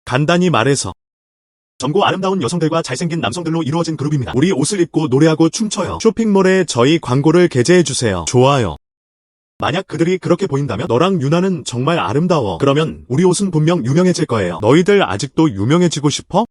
간단히 말해서. 젊고 아름다운 여성들과 잘생긴 남성들로 이루어진 그룹입니다. 우리 옷을 입고 노래하고 춤춰요. 쇼핑몰에 저희 광고를 게재해주세요. 좋아요. 만약 그들이 그렇게 보인다면 너랑 유나는 정말 아름다워. 그러면 우리 옷은 분명 유명해질 거예요. 너희들 아직도 유명해지고 싶어?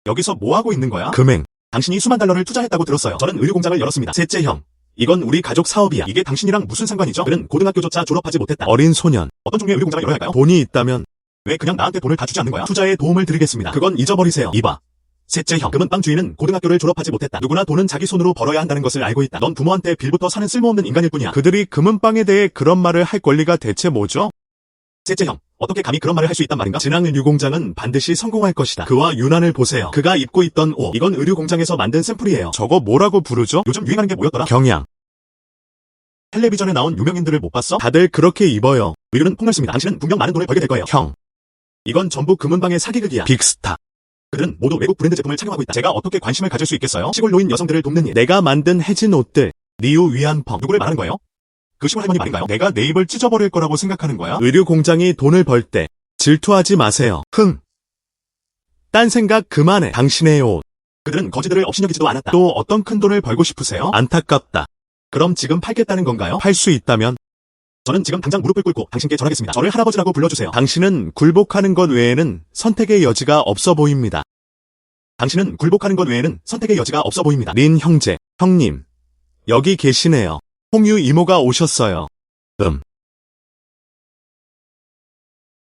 여기서 뭐 하고 있는 거야? 금행. 당신이 수만 달러를 투자했다고 들었어요. 저는 의류 공장을 열었습니다. 셋째 형. 이건 우리 가족 사업이야. 이게 당신이랑 무슨 상관이죠? 그는 고등학교조차 졸업하지 못했다. 어린 소년. 어떤 종류의 의류 공장을 열어야 할까요? 돈이 있다면 왜 그냥 나한테 돈을 다 주지 않는 거야? 투자에 도움을 드리겠습니다. 그건 잊어버리세요. 이봐. 셋째 형. 금은빵 주인은 고등학교를 졸업하지 못했다. 누구나 돈은 자기 손으로 벌어야 한다는 것을 알고 있다. 넌 부모한테 빌부터 사는 쓸모없는 인간일 뿐이야. 그들이 금은빵에 대해 그런 말을 할 권리가 대체 뭐죠? 셋째 형. 어떻게 감히 그런 말을 할 수 있단 말인가? 진앙 의류 공장은 반드시 성공할 것이다. 그와 유난을 보세요. 그가 입고 있던 옷. 이건 의류 공장에서 만든 샘플이에요. 저거 뭐라고 부르죠? 요즘 유행하는 게 뭐였더라? 경양. 텔레비전에 나온 유명인들을 못 봤어? 다들 그렇게 입어요. 의류는 폭넓습니다. 당신은 분명 많은 돈을 벌게 될 거예요. 형. 이건 전부 금은방의 사기극이야. 빅스타. 그들은 모두 외국 브랜드 제품을 착용하고 있다. 제가 어떻게 관심을 가질 수 있겠어요? 시골 노인 여성들을 돕는 일. 내가 만든 해진 옷들. 리우 위안펑. 누구를 말하는 거예요? 그 시골 할머니 말인가요? 내가 내 입을 찢어버릴 거라고 생각하는 거야? 의류 공장이 돈을 벌 때 질투하지 마세요. 딴 생각 그만해. 당신의 옷. 그들은 거지들을 업신여기지도 않았다. 또 어떤 큰 돈을 벌고 싶으세요? 안타깝다. 그럼 지금 팔겠다는 건가요? 팔 수 있다면? 저는 지금 당장 무릎을 꿇고 당신께 전하겠습니다. 저를 할아버지라고 불러주세요. 당신은 굴복하는 것 외에는 선택의 여지가 없어 보입니다. 당신은 굴복하는 것 외에는 선택의 여지가 없어 보입니다. 린 형제, 형님. 여기 계시네요. 홍유 이모가 오셨어요.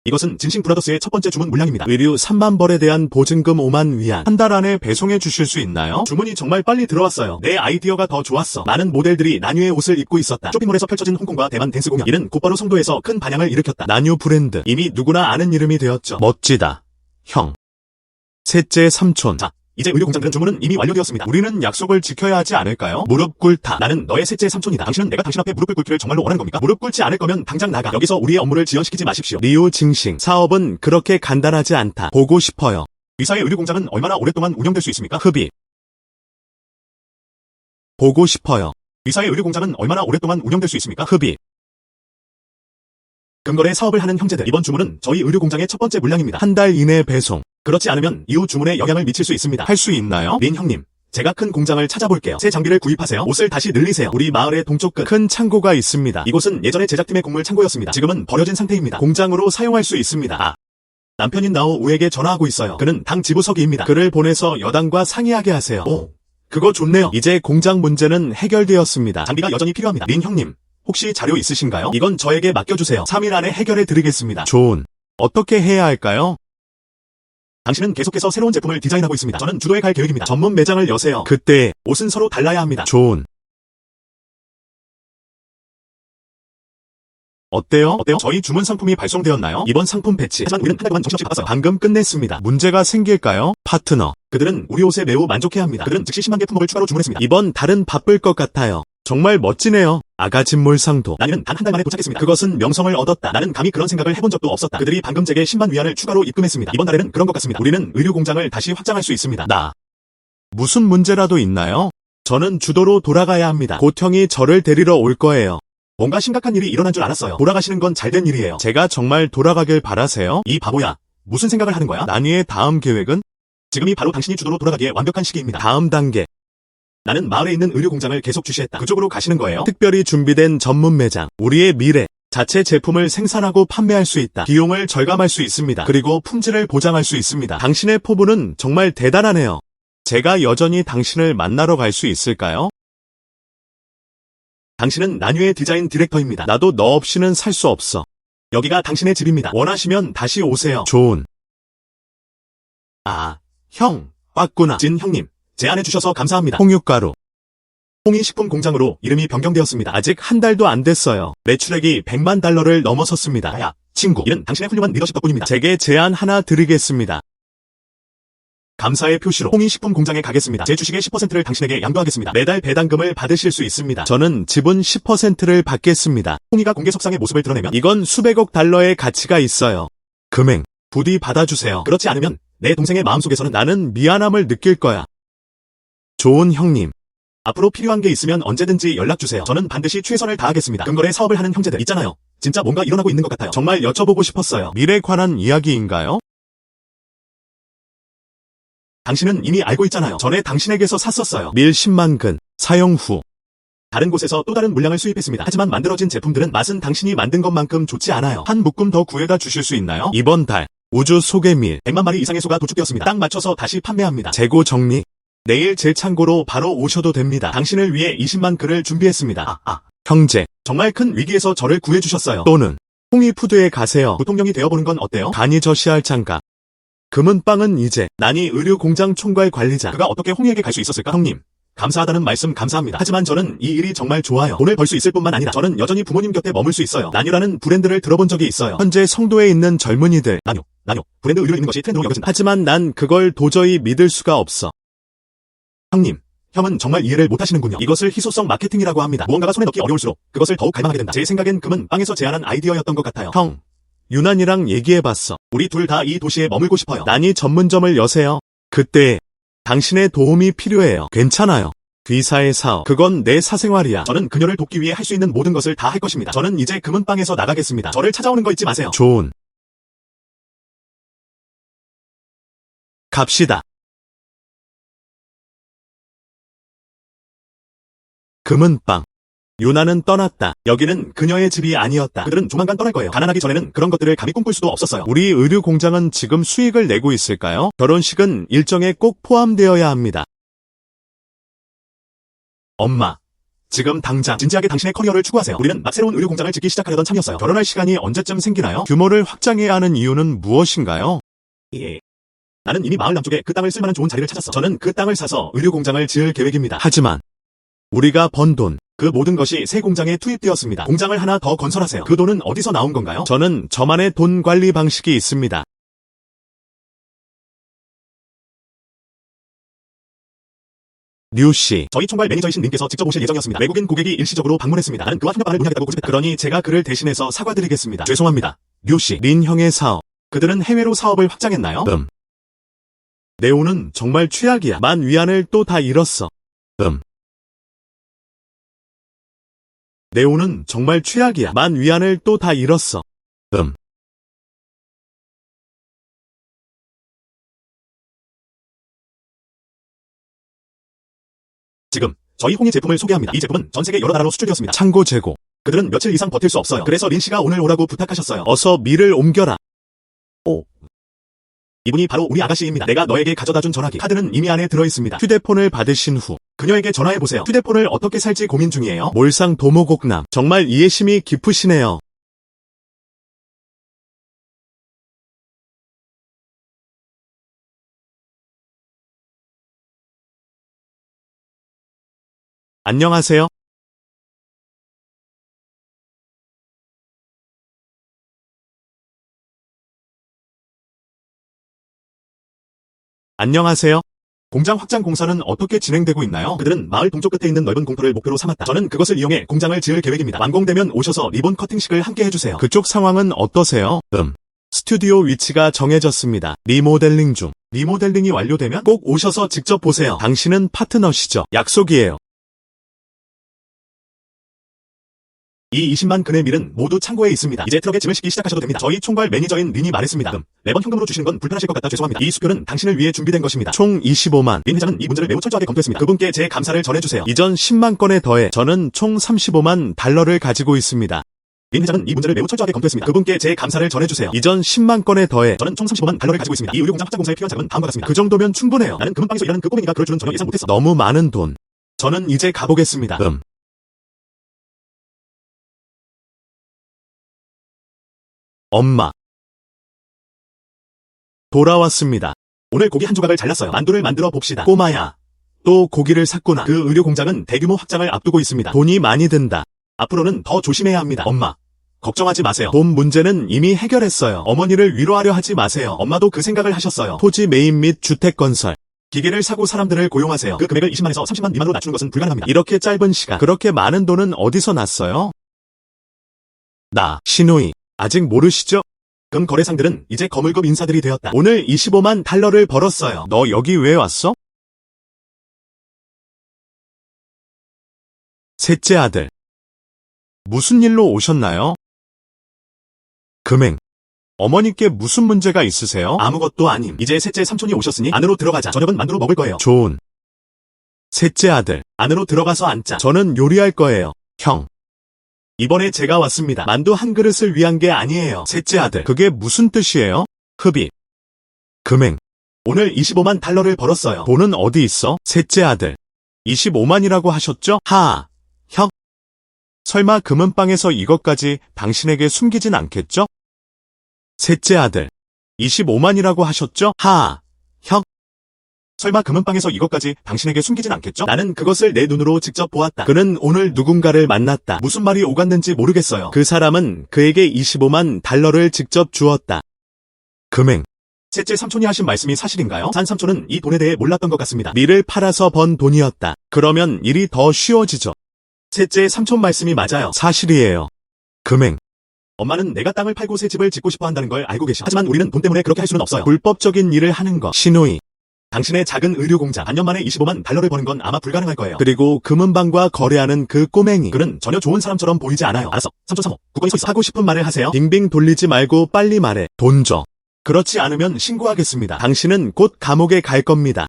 이것은 진싱 브라더스의 첫 번째 주문 물량입니다. 의류 3만 벌에 대한 보증금 5만 위안. 한 달 안에 배송해 주실 수 있나요? 주문이 정말 빨리 들어왔어요. 내 아이디어가 더 좋았어. 많은 모델들이 나뉴의 옷을 입고 있었다. 쇼핑몰에서 펼쳐진 홍콩과 대만 댄스 공연. 이는 곧바로 송도에서 큰 반향을 일으켰다. 나뉴 브랜드. 이미 누구나 아는 이름이 되었죠. 멋지다. 형. 셋째 삼촌. 자, 이제 의류 공장들은 주문은 이미 완료되었습니다. 우리는 약속을 지켜야 하지 않을까요? 무릎 꿇다. 나는 너의 셋째 삼촌이다. 당신은 내가 당신 앞에 무릎을 꿇기를 정말로 원하는 겁니까? 무릎 꿇지 않을 거면 당장 나가. 여기서 우리의 업무를 지연시키지 마십시오. 리우 징싱. 사업은 그렇게 간단하지 않다. 보고 싶어요. 위사의 의류 공장은 얼마나 오랫동안 운영될 수 있습니까? 흡입. 보고 싶어요. 위사의 의류 공장은 얼마나 오랫동안 운영될 수 있습니까? 흡입. 금거래 사업을 하는 형제들. 이번 주문은 저희 의류 공장의 첫 번째 물량입니다. 한 달 이내 배송. 그렇지 않으면 이후 주문에 영향을 미칠 수 있습니다. 할 수 있나요? 린 형님, 제가 큰 공장을 찾아볼게요. 새 장비를 구입하세요. 옷을 다시 늘리세요. 우리 마을의 동쪽 끝 큰 창고가 있습니다. 이곳은 예전에 제작팀의 곡물 창고였습니다. 지금은 버려진 상태입니다. 공장으로 사용할 수 있습니다. 남편인 나오 우에게 전화하고 있어요. 그는 당 지부서기입니다. 그를 보내서 여당과 상의하게 하세요. 오, 그거 좋네요. 이제 공장 문제는 해결되었습니다. 장비가 여전히 필요합니다. 린 형님, 혹시 자료 있으신가요? 이건 저에게 맡겨주세요. 3일 안에 해결해 드리겠습니다. 좋은. 어떻게 해야 할까요? 당신은 계속해서 새로운 제품을 디자인하고 있습니다. 저는 주도에 갈 계획입니다. 전문 매장을 여세요. 그때 옷은 서로 달라야 합니다. 좋은. 어때요? 저희 주문 상품이 발송되었나요? 이번 상품 배치. 하지만 우리는 한 달 동안 정신없이 바빴어요. 방금 끝냈습니다. 문제가 생길까요? 파트너. 그들은 우리 옷에 매우 만족해합니다. 그들은 즉시 10만 개 품목을 추가로 주문했습니다. 이번 달은 바쁠 것 같아요. 정말 멋지네요. 아가진몰상도. 나는 단 한 달 만에 도착했습니다. 그것은 명성을 얻었다. 나는 감히 그런 생각을 해본 적도 없었다. 그들이 방금 제게 10만 위안을 추가로 입금했습니다. 이번 달에는 그런 것 같습니다. 우리는 의류 공장을 다시 확장할 수 있습니다. 무슨 문제라도 있나요? 저는 주도로 돌아가야 합니다. 곧 형이 저를 데리러 올 거예요. 뭔가 심각한 일이 일어난 줄 알았어요. 돌아가시는 건 잘된 일이에요. 제가 정말 돌아가길 바라세요? 이 바보야. 무슨 생각을 하는 거야? 나니의 다음 계획은? 지금이 바로 당신이 주도로 돌아가기에 완벽한 시기입니다. 다음 단계. 나는 마을에 있는 의류 공장을 계속 주시했다. 그쪽으로 가시는 거예요? 특별히 준비된 전문 매장. 우리의 미래. 자체 제품을 생산하고 판매할 수 있다. 비용을 절감할 수 있습니다. 그리고 품질을 보장할 수 있습니다. 당신의 포부는 정말 대단하네요. 제가 여전히 당신을 만나러 갈 수 있을까요? 당신은 나뉴의 디자인 디렉터입니다. 나도 너 없이는 살 수 없어. 여기가 당신의 집입니다. 원하시면 다시 오세요. 좋은. 형, 왔구나. 진 형님. 제안해주셔서 감사합니다. 홍유가루. 홍이식품 공장으로 이름이 변경되었습니다. 아직 한 달도 안 됐어요. 매출액이 100만 달러를 넘어섰습니다. 야, 친구. 이는 당신의 훌륭한 리더십 덕분입니다. 제게 제안 하나 드리겠습니다. 감사의 표시로 홍이식품 공장에 가겠습니다. 제 주식의 10%를 당신에게 양도하겠습니다. 매달 배당금을 받으실 수 있습니다. 저는 지분 10%를 받겠습니다. 홍이가 공개석상의 모습을 드러내면 이건 수백억 달러의 가치가 있어요. 금행. 부디 받아주세요. 그렇지 않으면 내 동생의 마음속에서는 나는 미안함을 느낄 거야. 좋은 형님. 앞으로 필요한 게 있으면 언제든지 연락주세요. 저는 반드시 최선을 다하겠습니다. 금거래 사업을 하는 형제들 있잖아요. 진짜 뭔가 일어나고 있는 것 같아요. 정말 여쭤보고 싶었어요. 미래에 관한 이야기인가요? 당신은 이미 알고 있잖아요. 전에 당신에게서 샀었어요. 밀 10만 근. 사용 후. 다른 곳에서 또 다른 물량을 수입했습니다. 하지만 만들어진 제품들은 맛은 당신이 만든 것만큼 좋지 않아요. 한 묶음 더 구해다 주실 수 있나요? 이번 달. 우주 속의 밀. 100만 마리 이상의 소가 도축되었습니다. 딱 맞춰서 다시 판매합니다. 재고 정리. 내일 제 창고로 바로 오셔도 됩니다. 당신을 위해 20만 근을 준비했습니다. 형제. 정말 큰 위기에서 저를 구해주셨어요. 또는 홍이푸드에 가세요. 부통령이 되어보는 건 어때요? 간이 저시할 장갑. 금은빵은 이제 나니 의류공장 총괄 관리자. 그가 어떻게 홍이에게 갈 수 있었을까? 형님. 감사하다는 말씀 감사합니다. 하지만 저는 이 일이 정말 좋아요. 돈을 벌 수 있을 뿐만 아니라 저는 여전히 부모님 곁에 머물 수 있어요. 나뉴라는 브랜드를 들어본 적이 있어요. 현재 성도에 있는 젊은이들. 나뉴. 브랜드 의류를 입는 것이 트렌드로 여겨진다. 하지만 난 그걸 도저히 믿을 수가 없어. 형님, 형은 정말 이해를 못하시는군요. 이것을 희소성 마케팅이라고 합니다. 무언가가 손에 넣기 어려울수록 그것을 더욱 갈망하게 된다. 제 생각엔 금은 빵에서 제안한 아이디어였던 것 같아요. 형, 유난이랑 얘기해봤어. 우리 둘 다 이 도시에 머물고 싶어요. 난이 전문점을 여세요. 그때 당신의 도움이 필요해요. 괜찮아요. 귀사의 사업. 그건 내 사생활이야. 저는 그녀를 돕기 위해 할 수 있는 모든 것을 다 할 것입니다. 저는 이제 금은빵에서 나가겠습니다. 저를 찾아오는 거 잊지 마세요. 좋은. 갑시다. 금은빵. 유나는 떠났다. 여기는 그녀의 집이 아니었다. 그들은 조만간 떠날 거예요. 가난하기 전에는 그런 것들을 감히 꿈꿀 수도 없었어요. 우리 의류 공장은 지금 수익을 내고 있을까요? 결혼식은 일정에 꼭 포함되어야 합니다. 엄마, 지금 당장 진지하게 당신의 커리어를 추구하세요. 우리는 막 새로운 의류 공장을 짓기 시작하려던 참이었어요. 결혼할 시간이 언제쯤 생기나요? 규모를 확장해야 하는 이유는 무엇인가요? 예. 나는 이미 마을 남쪽에 그 땅을 쓸만한 좋은 자리를 찾았어. 저는 그 땅을 사서 의류 공장을 지을 계획입니다. 하지만 우리가 번 돈, 그 모든 것이 새 공장에 투입되었습니다. 공장을 하나 더 건설하세요. 그 돈은 어디서 나온 건가요? 저는 저만의 돈 관리 방식이 있습니다. 류씨, 저희 총괄 매니저이신 님께서 직접 오실 예정이었습니다. 외국인 고객이 일시적으로 방문했습니다. 나는 그와 협력안을 논의하겠다고 고집했다. 그러니 제가 그를 대신해서 사과드리겠습니다. 죄송합니다. 류씨, 린 형의 사업. 그들은 해외로 사업을 확장했나요? 네오는 정말 최악이야. 만 위안을 또 다 잃었어. 네오는 정말 최악이야. 만 위안을 또 다 잃었어. 지금 저희 홍이 제품을 소개합니다. 이 제품은 전 세계 여러 나라로 수출되었습니다. 참고 재고. 그들은 며칠 이상 버틸 수 없어요. 그래서 린 씨가 오늘 오라고 부탁하셨어요. 어서 밀을 옮겨라. 오. 이분이 바로 우리 아가씨입니다. 내가 너에게 가져다준 전화기. 카드는 이미 안에 들어있습니다. 휴대폰을 받으신 후 그녀에게 전화해보세요. 휴대폰을 어떻게 살지 고민 중이에요. 몰상 도모곡남. 정말 이해심이 깊으시네요. 안녕하세요. 안녕하세요. 공장 확장 공사는 어떻게 진행되고 있나요? 그들은 마을 동쪽 끝에 있는 넓은 공터를 목표로 삼았다. 저는 그것을 이용해 공장을 지을 계획입니다. 완공되면 오셔서 리본 커팅식을 함께 해주세요. 그쪽 상황은 어떠세요? 스튜디오 위치가 정해졌습니다. 리모델링 중. 리모델링이 완료되면 꼭 오셔서 직접 보세요. 당신은 파트너시죠? 약속이에요. 이 20만 근의 밀은 모두 창고에 있습니다. 이제 트럭에 짐을 싣기 시작하셔도 됩니다. 저희 총괄 매니저인 린이 말했습니다. 매번 현금으로 주시는 건 불편하실 것 같다 죄송합니다. 이 수표는 당신을 위해 준비된 것입니다. 총 25만. 린 회장은 이 문제를 매우 철저하게 검토했습니다. 그분께 제 감사를 전해주세요. 이전 10만 건에 더해 저는 총 35만 달러를 가지고 있습니다. 린 회장은 이 문제를 매우 철저하게 검토했습니다. 그분께 제 감사를 전해주세요. 이전 10만 건에 더해 저는 총 35만 달러를 가지고 있습니다. 이 의료 공장 확장 공사에 필요한 자금은 다음과 같습니다. 그 정도면 충분해요. 나는 금은방에서 일하는 그 꼬맹이가 그럴 줄은 전혀 예상 못했어. 너무 많은 돈. 저는 이제 가보겠습니다. 엄마. 돌아왔습니다. 오늘 고기 한 조각을 잘랐어요. 만두를 만들어 봅시다. 꼬마야. 또 고기를 샀구나. 그 의료 공장은 대규모 확장을 앞두고 있습니다. 돈이 많이 든다. 앞으로는 더 조심해야 합니다. 엄마. 걱정하지 마세요. 돈 문제는 이미 해결했어요. 어머니를 위로하려 하지 마세요. 엄마도 그 생각을 하셨어요. 토지 매입 및 주택 건설. 기계를 사고 사람들을 고용하세요. 그 금액을 20만에서 30만 미만으로 낮추는 것은 불가능합니다. 이렇게 짧은 시간. 그렇게 많은 돈은 어디서 났어요? 나, 신우이. 아직 모르시죠? 금 거래상들은 이제 거물급 인사들이 되었다. 오늘 25만 달러를 벌었어요. 너 여기 왜 왔어? 셋째 아들. 무슨 일로 오셨나요? 금행. 어머니께 무슨 문제가 있으세요? 아무것도 아님. 이제 셋째 삼촌이 오셨으니 안으로 들어가자. 저녁은 만두로 먹을 거예요. 좋은. 셋째 아들. 안으로 들어가서 앉자. 저는 요리할 거예요. 형. 이번에 제가 왔습니다. 만두 한 그릇을 위한 게 아니에요. 셋째 아들. 그게 무슨 뜻이에요? 흡입. 금행. 오늘 25만 달러를 벌었어요. 돈은 어디 있어? 셋째 아들. 25만이라고 하셨죠? 형. 설마 금은방에서 이것까지 당신에게 숨기진 않겠죠? 셋째 아들. 25만이라고 하셨죠? 형. 설마 금은방에서 이것까지 당신에게 숨기진 않겠죠? 나는 그것을 내 눈으로 직접 보았다. 그는 오늘 누군가를 만났다. 무슨 말이 오갔는지 모르겠어요. 그 사람은 그에게 25만 달러를 직접 주었다. 금행. 셋째 삼촌이 하신 말씀이 사실인가요? 산 삼촌은 이 돈에 대해 몰랐던 것 같습니다. 밀을 팔아서 번 돈이었다. 그러면 일이 더 쉬워지죠. 셋째 삼촌 말씀이 맞아요. 사실이에요. 금행. 엄마는 내가 땅을 팔고 새 집을 짓고 싶어 한다는 걸 알고 계셔. 하지만 우리는 돈 때문에 그렇게 할 수는 없어요. 불법적인 일을 하는 거. 신우이. 당신의 작은 의류공장 반년 만에 25만 달러를 버는 건 아마 불가능할 거예요. 그리고 금은방과 거래하는 그 꼬맹이. 그는 전혀 좋은 사람처럼 보이지 않아요. 알았어. 삼촌 사모. 굳건히 서 있어. 하고 싶은 말을 하세요. 빙빙 돌리지 말고 빨리 말해. 돈 줘. 그렇지 않으면 신고하겠습니다. 당신은 곧 감옥에 갈 겁니다.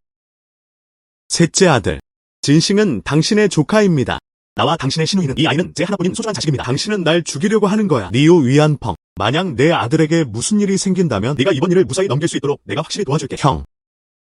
셋째 아들. 진싱은 당신의 조카입니다. 나와 당신의 신우이는 이 아이는 제 하나뿐인 소중한 자식입니다. 당신은 날 죽이려고 하는 거야. 리우 위안펑. 만약 내 아들에게 무슨 일이 생긴다면 네가 이번 일을 무사히 넘길 수 있도록 내가 확실히 도와줄게. 형.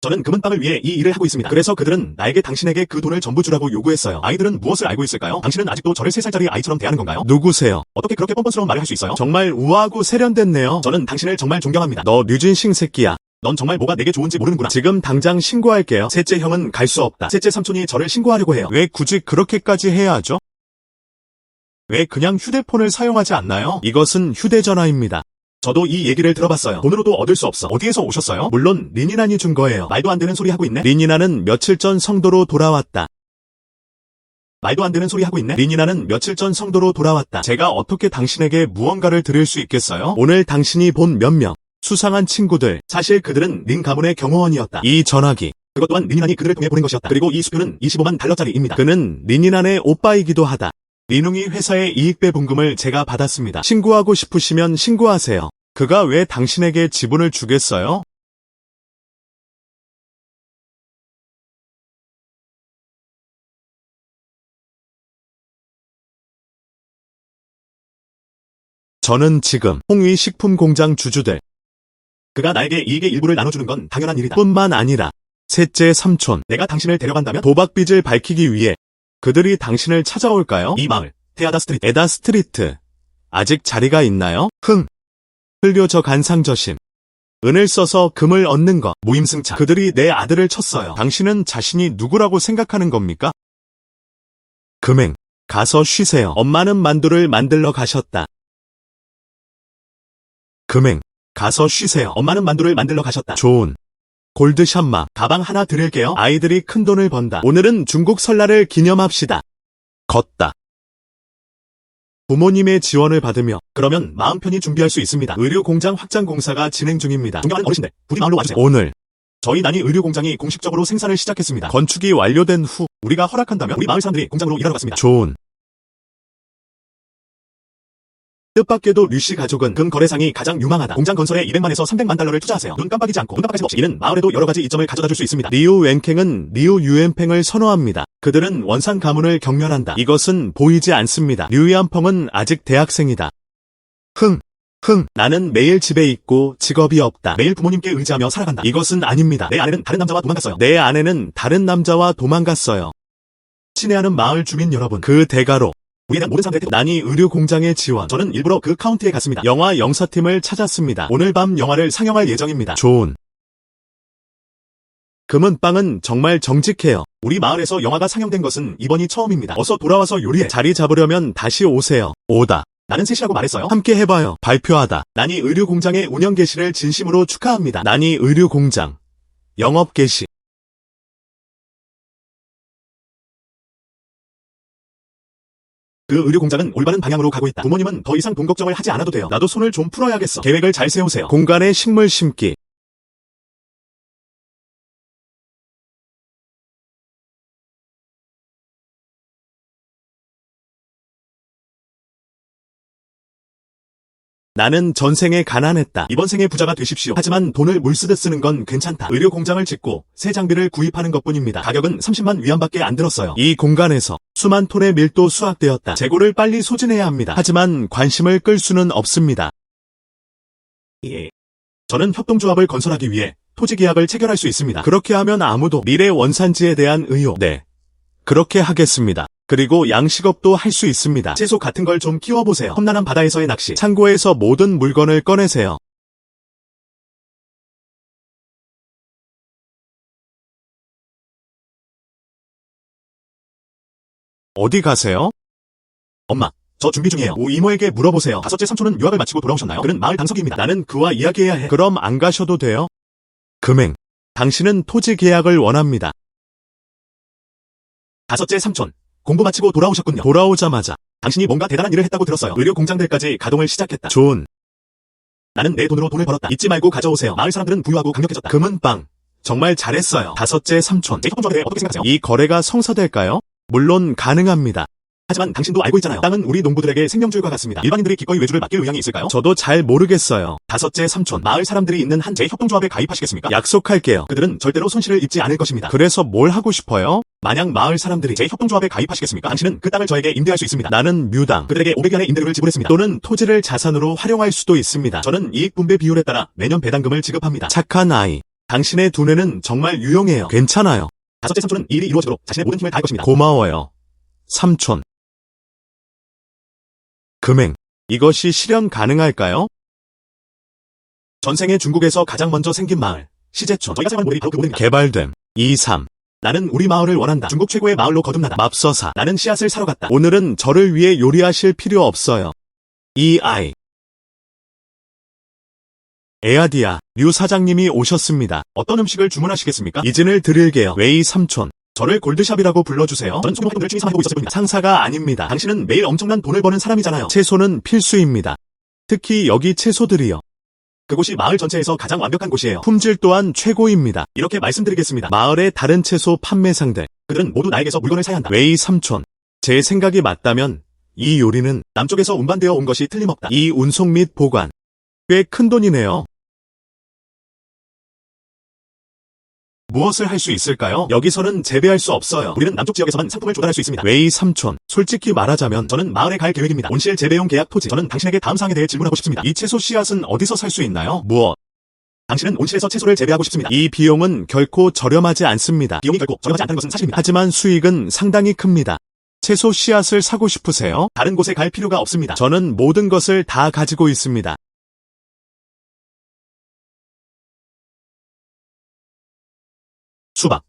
저는 금은방을 위해 이 일을 하고 있습니다. 그래서 그들은 나에게 당신에게 그 돈을 전부 주라고 요구했어요. 아이들은 무엇을 알고 있을까요? 당신은 아직도 저를 3살짜리 아이처럼 대하는 건가요? 누구세요? 어떻게 그렇게 뻔뻔스러운 말을 할 수 있어요? 정말 우아하고 세련됐네요. 저는 당신을 정말 존경합니다. 너 류진싱 새끼야. 넌 정말 뭐가 내게 좋은지 모르는구나. 지금 당장 신고할게요. 셋째 형은 갈 수 없다. 셋째 삼촌이 저를 신고하려고 해요. 왜 굳이 그렇게까지 해야 하죠? 왜 그냥 휴대폰을 사용하지 않나요? 이것은 휴대전화입니다. 저도 이 얘기를 들어봤어요. 돈으로도 얻을 수 없어. 어디에서 오셨어요? 물론 린이난이 준 거예요. 말도 안 되는 소리 하고 있네. 린이난은 며칠 전 성도로 돌아왔다. 말도 안 되는 소리 하고 있네. 린이난은 며칠 전 성도로 돌아왔다. 제가 어떻게 당신에게 무언가를 드릴 수 있겠어요? 오늘 당신이 본 몇몇 수상한 친구들. 사실 그들은 린 가문의 경호원이었다. 이 전화기. 그것 또한 린이난이 그들을 통해 보낸 것이었다. 그리고 이 수표는 25만 달러짜리입니다. 그는 린이난의 오빠이기도 하다. 리농이 회사의 이익배분금을 제가 받았습니다. 신고하고 싶으시면 신고하세요. 그가 왜 당신에게 지분을 주겠어요? 저는 지금 홍위 식품공장 주주들. 그가 나에게 이익의 일부를 나눠주는 건 당연한 일이다. 뿐만 아니라 셋째 삼촌. 내가 당신을 데려간다면 도박빚을 밝히기 위해 그들이 당신을 찾아올까요? 이 마을, 테아다 스트리트. 에다 스트리트. 아직 자리가 있나요? 흘려져 간상저심. 은을 써서 금을 얻는 것. 무임승차. 그들이 내 아들을 쳤어요. 당신은 자신이 누구라고 생각하는 겁니까? 금행. 가서 쉬세요. 엄마는 만두를 만들러 가셨다. 금행. 가서 쉬세요. 엄마는 만두를 만들러 가셨다. 좋은. 골드샷마. 가방 하나 드릴게요. 아이들이 큰 돈을 번다. 오늘은 중국 설날을 기념합시다. 걷다. 부모님의 지원을 받으며 그러면 마음 편히 준비할 수 있습니다. 의류공장 확장 공사가 진행 중입니다. 존경하는 어르신들, 부디 마을로 와주세요. 오늘 저희 난이 의류공장이 공식적으로 생산을 시작했습니다. 건축이 완료된 후 우리가 허락한다면 우리 마을 사람들이 공장으로 일하러 갔습니다. 좋은. 뜻밖에도 류씨 가족은 금 거래상이 가장 유망하다. 공장 건설에 200만에서 300만 달러를 투자하세요. 눈 깜빡이지 않고 눈 깜빡할 새 없이 이는 마을에도 여러 가지 이점을 가져다 줄 수 있습니다. 리우 웬캥은 리우 유엔팽을 선호합니다. 그들은 원산 가문을 경멸한다. 이것은 보이지 않습니다. 류얀펑은 아직 대학생이다. 나는 매일 집에 있고 직업이 없다. 매일 부모님께 의지하며 살아간다. 이것은 아닙니다. 내 아내는 다른 남자와 도망갔어요. 내 아내는 다른 남자와 도망갔어요. 친애하는 마을 주민 여러분, 그 대가로 우리에 대한 모든 사람들의 난이 의류 공장의 지원. 저는 일부러 그 카운티에 갔습니다. 영화 영사팀을 찾았습니다. 오늘 밤 영화를 상영할 예정입니다. 좋은. 금은빵은 정말 정직해요. 우리 마을에서 영화가 상영된 것은 이번이 처음입니다. 어서 돌아와서 요리해. 자리 잡으려면 다시 오세요. 오다. 나는 셋이라고 말했어요. 함께 해봐요. 발표하다. 난이 의류 공장의 운영 개시를 진심으로 축하합니다. 난이 의류 공장 영업 개시. 그 의류공장은 올바른 방향으로 가고 있다. 부모님은 더 이상 돈 걱정을 하지 않아도 돼요. 나도 손을 좀 풀어야겠어. 계획을 잘 세우세요. 공간에 식물 심기. 나는 전생에 가난했다. 이번 생에 부자가 되십시오. 하지만 돈을 물쓰듯 쓰는 건 괜찮다. 의료공장을 짓고 새 장비를 구입하는 것뿐입니다. 가격은 30만 위안밖에 안 들었어요. 이 공간에서 수만 톤의 밀도 수확되었다. 재고를 빨리 소진해야 합니다. 하지만 관심을 끌 수는 없습니다. 예. 저는 협동조합을 건설하기 위해 토지계약을 체결할 수 있습니다. 그렇게 하면 아무도 미래 원산지에 대한 의혹. 네. 그렇게 하겠습니다. 그리고 양식업도 할 수 있습니다. 채소 같은 걸 좀 키워보세요. 험난한 바다에서의 낚시. 창고에서 모든 물건을 꺼내세요. 어디 가세요? 엄마, 저 준비 중이에요. 오 이모에게 물어보세요. 다섯째 삼촌은 유학을 마치고 돌아오셨나요? 그는 마을 당석입니다. 나는 그와 이야기해야 해. 그럼 안 가셔도 돼요? 금행. 당신은 토지 계약을 원합니다. 다섯째 삼촌, 공부 마치고 돌아오셨군요. 돌아오자마자 당신이 뭔가 대단한 일을 했다고 들었어요. 의료 공장들까지 가동을 시작했다. 좋은. 나는 내 돈으로 돈을 벌었다. 잊지 말고 가져오세요. 마을 사람들은 부유하고 강력해졌다. 금은빵. 정말 잘했어요. 다섯째 삼촌, 제 협동조합에 대해 어떻게 생각하세요? 이 거래가 성사될까요? 물론 가능합니다. 하지만 당신도 알고 있잖아요. 땅은 우리 농부들에게 생명줄과 같습니다. 일반인들이 기꺼이 외주를 맡길 의향이 있을까요? 저도 잘 모르겠어요. 다섯째 삼촌, 마을 사람들이 있는 한 제 협동조합에 가입하시겠습니까? 약속할게요. 그들은 절대로 손실을 입지 않을 것입니다. 그래서 뭘 하고 싶어요? 만약 마을 사람들이 제 협동조합에 가입하시겠습니까? 당신은 그 땅을 저에게 임대할 수 있습니다. 나는 뮤당. 그들에게 500연의 임대료를 지불했습니다. 또는 토지를 자산으로 활용할 수도 있습니다. 저는 이익 분배 비율에 따라 매년 배당금을 지급합니다. 착한 아이. 당신의 두뇌는 정말 유용해요. 괜찮아요. 다섯째 삼촌은 이 일이 이루어지도록 자신의 모든 힘을 다할 것입니다. 고마워요. 삼촌. 금행. 이것이 실현 가능할까요? 전생에 중국에서 가장 먼저 생긴 마을, 시제촌. 저희가 사용하는 모델이 바로 그 모델입니다. 개발됨. 2, 3. 나는 우리 마을을 원한다. 중국 최고의 마을로 거듭나다. 맙서사. 나는 씨앗을 사러 갔다. 오늘은 저를 위해 요리하실 필요 없어요. 이 아이. 에아디아, 류 사장님이 오셨습니다. 어떤 음식을 주문하시겠습니까? 이진을 드릴게요. 웨이 삼촌. 저를 골드샵이라고 불러주세요. 저는 소규모 활동들을 취미 삼아 해보고 있었을 뿐입니다. 상사가 아닙니다. 당신은 매일 엄청난 돈을 버는 사람이잖아요. 채소는 필수입니다. 특히 여기 채소들이요. 그곳이 마을 전체에서 가장 완벽한 곳이에요. 품질 또한 최고입니다. 이렇게 말씀드리겠습니다. 마을의 다른 채소 판매상들. 그들은 모두 나에게서 물건을 사야 한다. 웨이 삼촌. 제 생각이 맞다면 이 요리는 남쪽에서 운반되어 온 것이 틀림없다. 이 운송 및 보관. 꽤 큰 돈이네요. 무엇을 할 수 있을까요? 여기서는 재배할 수 없어요. 우리는 남쪽 지역에서만 상품을 조달할 수 있습니다. 웨이 삼촌. 솔직히 말하자면 저는 마을에 갈 계획입니다. 온실 재배용 계약 토지. 저는 당신에게 다음 사항에 대해 질문하고 싶습니다. 이 채소 씨앗은 어디서 살 수 있나요? 무엇? 당신은 온실에서 채소를 재배하고 싶습니다. 이 비용은 결코 저렴하지 않습니다. 비용이 결코 저렴하지 않다는 것은 사실입니다. 하지만 수익은 상당히 큽니다. 채소 씨앗을 사고 싶으세요? 다른 곳에 갈 필요가 없습니다. 저는 모든 것을 다 가지고 있습니다. 수박,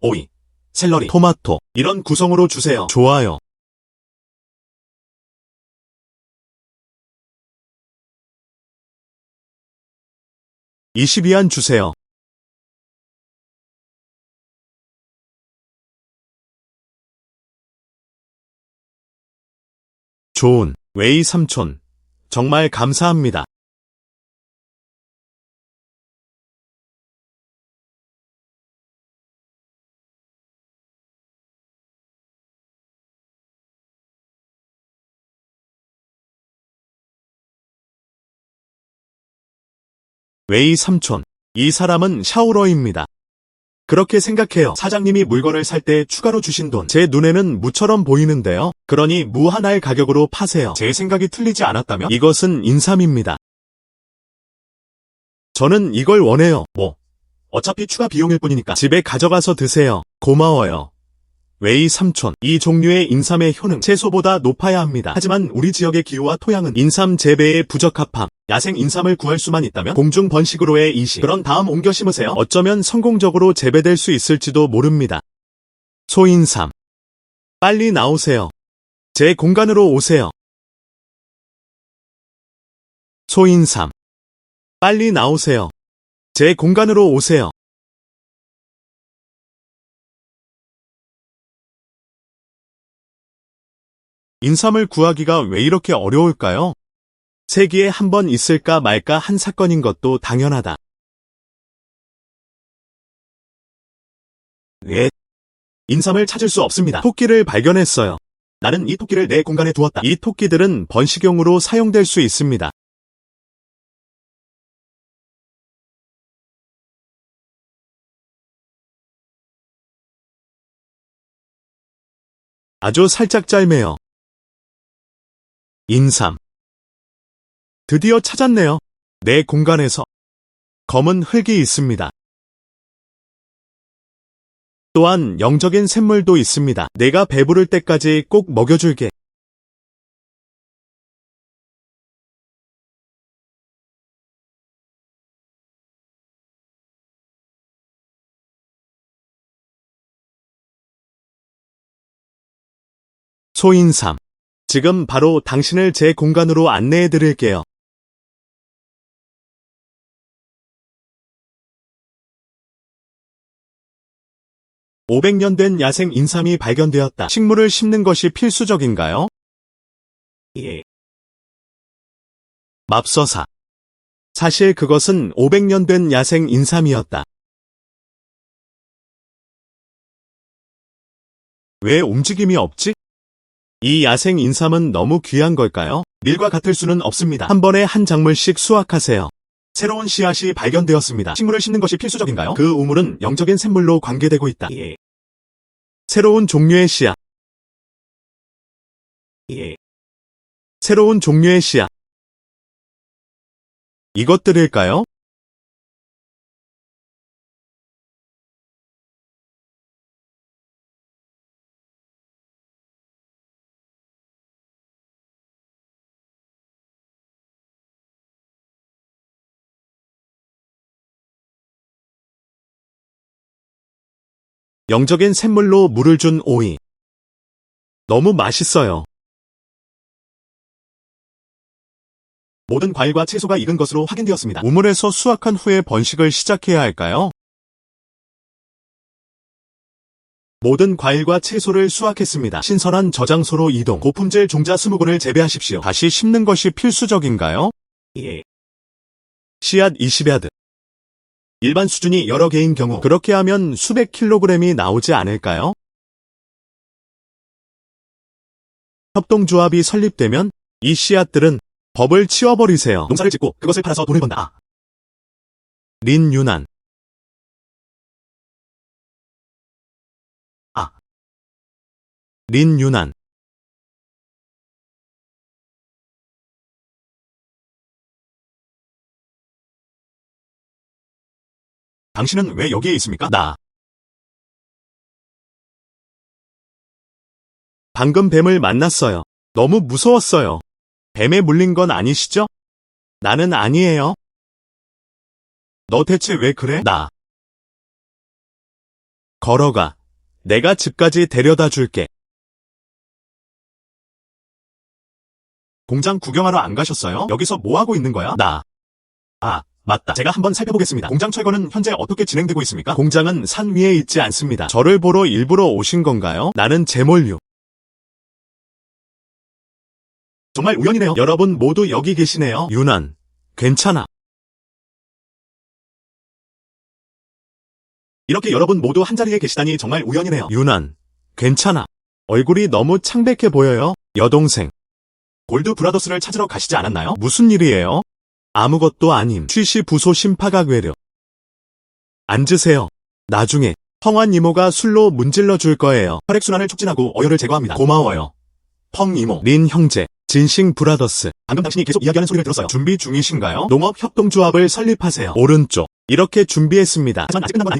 오이, 샐러리, 토마토. 이런 구성으로 주세요. 좋아요. (20위안) 주세요. 좋은. 웨이 삼촌. 정말 감사합니다. 웨이 삼촌. 이 사람은 샤오러입니다. 그렇게 생각해요. 사장님이 물건을 살 때 추가로 주신 돈. 제 눈에는 무처럼 보이는데요. 그러니 무 하나의 가격으로 파세요. 제 생각이 틀리지 않았다면 이것은 인삼입니다. 저는 이걸 원해요. 뭐? 어차피 추가 비용일 뿐이니까 집에 가져가서 드세요. 고마워요. 웨이 삼촌. 이 종류의 인삼의 효능 채소보다 높아야 합니다. 하지만 우리 지역의 기후와 토양은 인삼 재배에 부적합함. 야생 인삼을 구할 수만 있다면 공중 번식으로의 이시. 그런 다음 옮겨 심으세요. 어쩌면 성공적으로 재배될 수 있을지도 모릅니다. 소인삼. 빨리 나오세요. 제 공간으로 오세요. 소인삼. 빨리 나오세요. 제 공간으로 오세요. 인삼을 구하기가 왜 이렇게 어려울까요? 세기에 한 번 있을까 말까 한 사건인 것도 당연하다. 예. 인삼을 찾을 수 없습니다. 토끼를 발견했어요. 나는 이 토끼를 내 공간에 두었다. 이 토끼들은 번식용으로 사용될 수 있습니다. 아주 살짝 짧네요. 인삼. 드디어 찾았네요. 내 공간에서 검은 흙이 있습니다. 또한 영적인 샘물도 있습니다. 내가 배부를 때까지 꼭 먹여줄게. 소인삼. 지금 바로 당신을 제 공간으로 안내해 드릴게요. 500년 된 야생 인삼이 발견되었다. 식물을 심는 것이 필수적인가요? 예. 맙서사. 사실 그것은 500년 된 야생 인삼이었다. 왜 움직임이 없지? 이 야생 인삼은 너무 귀한 걸까요? 밀과 같을 수는 없습니다. 한 번에 한 작물씩 수확하세요. 새로운 씨앗이 발견되었습니다. 식물을 심는 것이 필수적인가요? 그 우물은 영적인 샘물로 관계되고 있다. 예. 새로운 종류의 씨앗. 예. 새로운 종류의 씨앗. 이것들일까요? 영적인 샘물로 물을 준 오이. 너무 맛있어요. 모든 과일과 채소가 익은 것으로 확인되었습니다. 우물에서 수확한 후에 번식을 시작해야 할까요? 모든 과일과 채소를 수확했습니다. 신선한 저장소로 이동. 고품질 종자 20군을 재배하십시오. 다시 심는 것이 필수적인가요? 예. 씨앗 20야드. 일반 수준이 여러 개인 경우 그렇게 하면 수백 킬로그램이 나오지 않을까요? 협동조합이 설립되면 이 씨앗들은 법을 치워버리세요. 농사를 짓고 그것을 팔아서 돈을 번다. 린유난. 린유난. 당신은 왜 여기에 있습니까? 방금 뱀을 만났어요. 너무 무서웠어요. 뱀에 물린 건 아니시죠? 나는 아니에요. 너 대체 왜 그래? 걸어가. 내가 집까지 데려다 줄게. 공장 구경하러 안 가셨어요? 여기서 뭐 하고 있는 거야? 맞다. 제가 한번 살펴보겠습니다. 공장 철거는 현재 어떻게 진행되고 있습니까? 공장은 산 위에 있지 않습니다. 저를 보러 일부러 오신 건가요? 나는 제몰류. 정말 우연이네요. 여러분 모두 여기 계시네요. 유난. 괜찮아. 이렇게 여러분 모두 한자리에 계시다니 정말 우연이네요. 유난. 괜찮아. 얼굴이 너무 창백해 보여요. 여동생. 골드 브라더스를 찾으러 가시지 않았나요? 무슨 일이에요? 아무것도 아님. 취시 부소 심파각 외려. 앉으세요. 나중에 펑환 이모가 술로 문질러 줄 거예요. 혈액순환을 촉진하고 어혈을 제거합니다. 고마워요. 펑 이모. 린 형제. 진싱 브라더스. 방금 당신이 계속 이야기하는 소리를 들었어요. 준비 중이신가요? 농업협동조합을 설립하세요. 오른쪽. 이렇게 준비했습니다.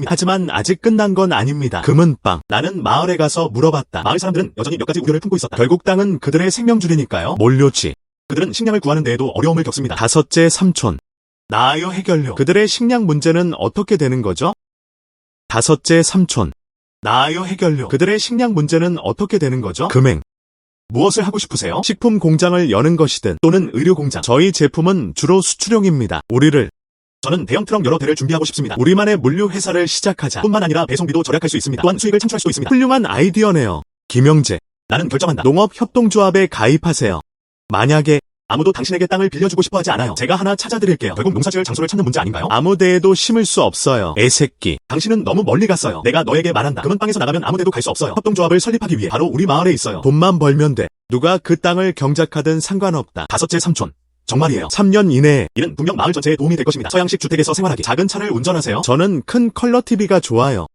하지만 아직 끝난 건 아닙니다. 금은빵. 나는 마을에 가서 물어봤다. 마을 사람들은 여전히 몇 가지 우려를 품고 있었다. 결국 땅은 그들의 생명줄이니까요. 몰료지. 그들은 식량을 구하는 데에도 어려움을 겪습니다. 다섯째 삼촌. 나아요 해결료. 그들의 식량 문제는 어떻게 되는 거죠? 다섯째 삼촌. 나아요 해결료. 그들의 식량 문제는 어떻게 되는 거죠? 금행. 무엇을 하고 싶으세요? 식품 공장을 여는 것이든 또는 의료 공장. 저희 제품은 주로 수출용입니다. 저는 대형 트럭 여러 대를 준비하고 싶습니다. 우리만의 물류 회사를 시작하자. 뿐만 아니라 배송비도 절약할 수 있습니다. 또한 수익을 창출할 수도 있습니다. 훌륭한 아이디어네요. 김영재. 나는 결정한다. 농업협동조합에 가입하세요. 만약에 아무도 당신에게 땅을 빌려주고 싶어 하지 않아요. 제가 하나 찾아드릴게요. 결국 농사지을 장소를 찾는 문제 아닌가요? 아무 데에도 심을 수 없어요. 애새끼. 당신은 너무 멀리 갔어요. 내가 너에게 말한다. 금은방에서 나가면 아무 데도 갈 수 없어요. 협동조합을 설립하기 위해 바로 우리 마을에 있어요. 돈만 벌면 돼. 누가 그 땅을 경작하든 상관없다. 다섯째 삼촌. 정말이에요. 3년 이내에 이는 분명 마을 전체에 도움이 될 것입니다. 서양식 주택에서 생활하기. 작은 차를 운전하세요. 저는 큰 컬러 TV가 좋아요.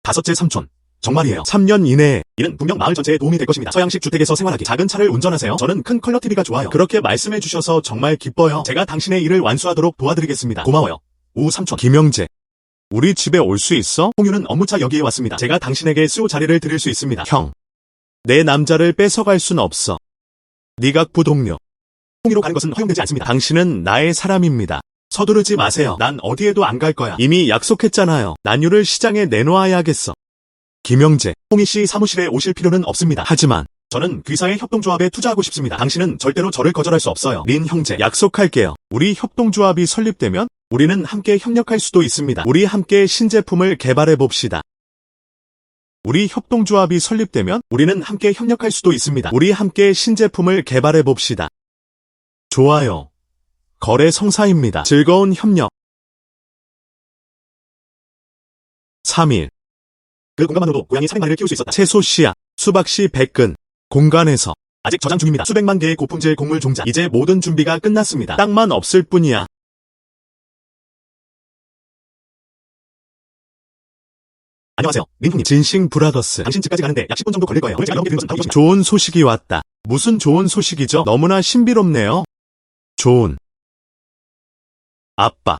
다섯째 삼촌. 정말이에요. 3년 이내에 이는 분명 마을 전체에 도움이 될 것입니다. 서양식 주택에서 생활하기. 작은 차를 운전하세요. 저는 큰 컬러 TV가 좋아요. 그렇게 말씀해 주셔서 정말 기뻐요. 제가 당신의 일을 완수하도록 도와드리겠습니다. 고마워요. 우 삼촌. 김영재. 우리 집에 올 수 있어? 홍유는 업무차 여기에 왔습니다. 제가 당신에게 수호 자리를 드릴 수 있습니다. 형. 내 남자를 뺏어갈 순 없어. 니각 부동료. 홍유로 가는 것은 허용되지 않습니다. 당신은 나의 사람입니다. 서두르지 마세요. 난 어디에도 안 갈 거야. 이미 약속했잖아요. 난유를 시장에 내놓아야겠어. 김영재. 홍희 씨 사무실에 오실 필요는 없습니다. 하지만 저는 귀사의 협동조합에 투자하고 싶습니다. 당신은 절대로 저를 거절할 수 없어요. 린 형제. 약속할게요. 우리 협동조합이 설립되면 우리는 함께 협력할 수도 있습니다. 우리 함께 신제품을 개발해 봅시다. 우리 협동조합이 설립되면 우리는 함께 협력할 수도 있습니다. 우리 함께 신제품을 개발해 봅시다. 좋아요. 거래 성사입니다. 즐거운 협력. 3일. 그 공간만으로도 고양이 300마리를 키울 수 있었다. 채소 씨앗, 수박 씨 100근. 공간에서 아직 저장 중입니다. 수백만 개의 고품질 곡물 종자. 이제 모든 준비가 끝났습니다. 땅만 없을 뿐이야. 안녕하세요. 린형님. 진싱 브라더스. 당신 집까지 가는데 약 10분 정도 걸릴 거예요. 오늘 제가 여러분께 드린 것은 바로 이것입니다. 좋은 소식이 왔다. 무슨 좋은 소식이죠? 너무나 신비롭네요. 좋은. 아빠.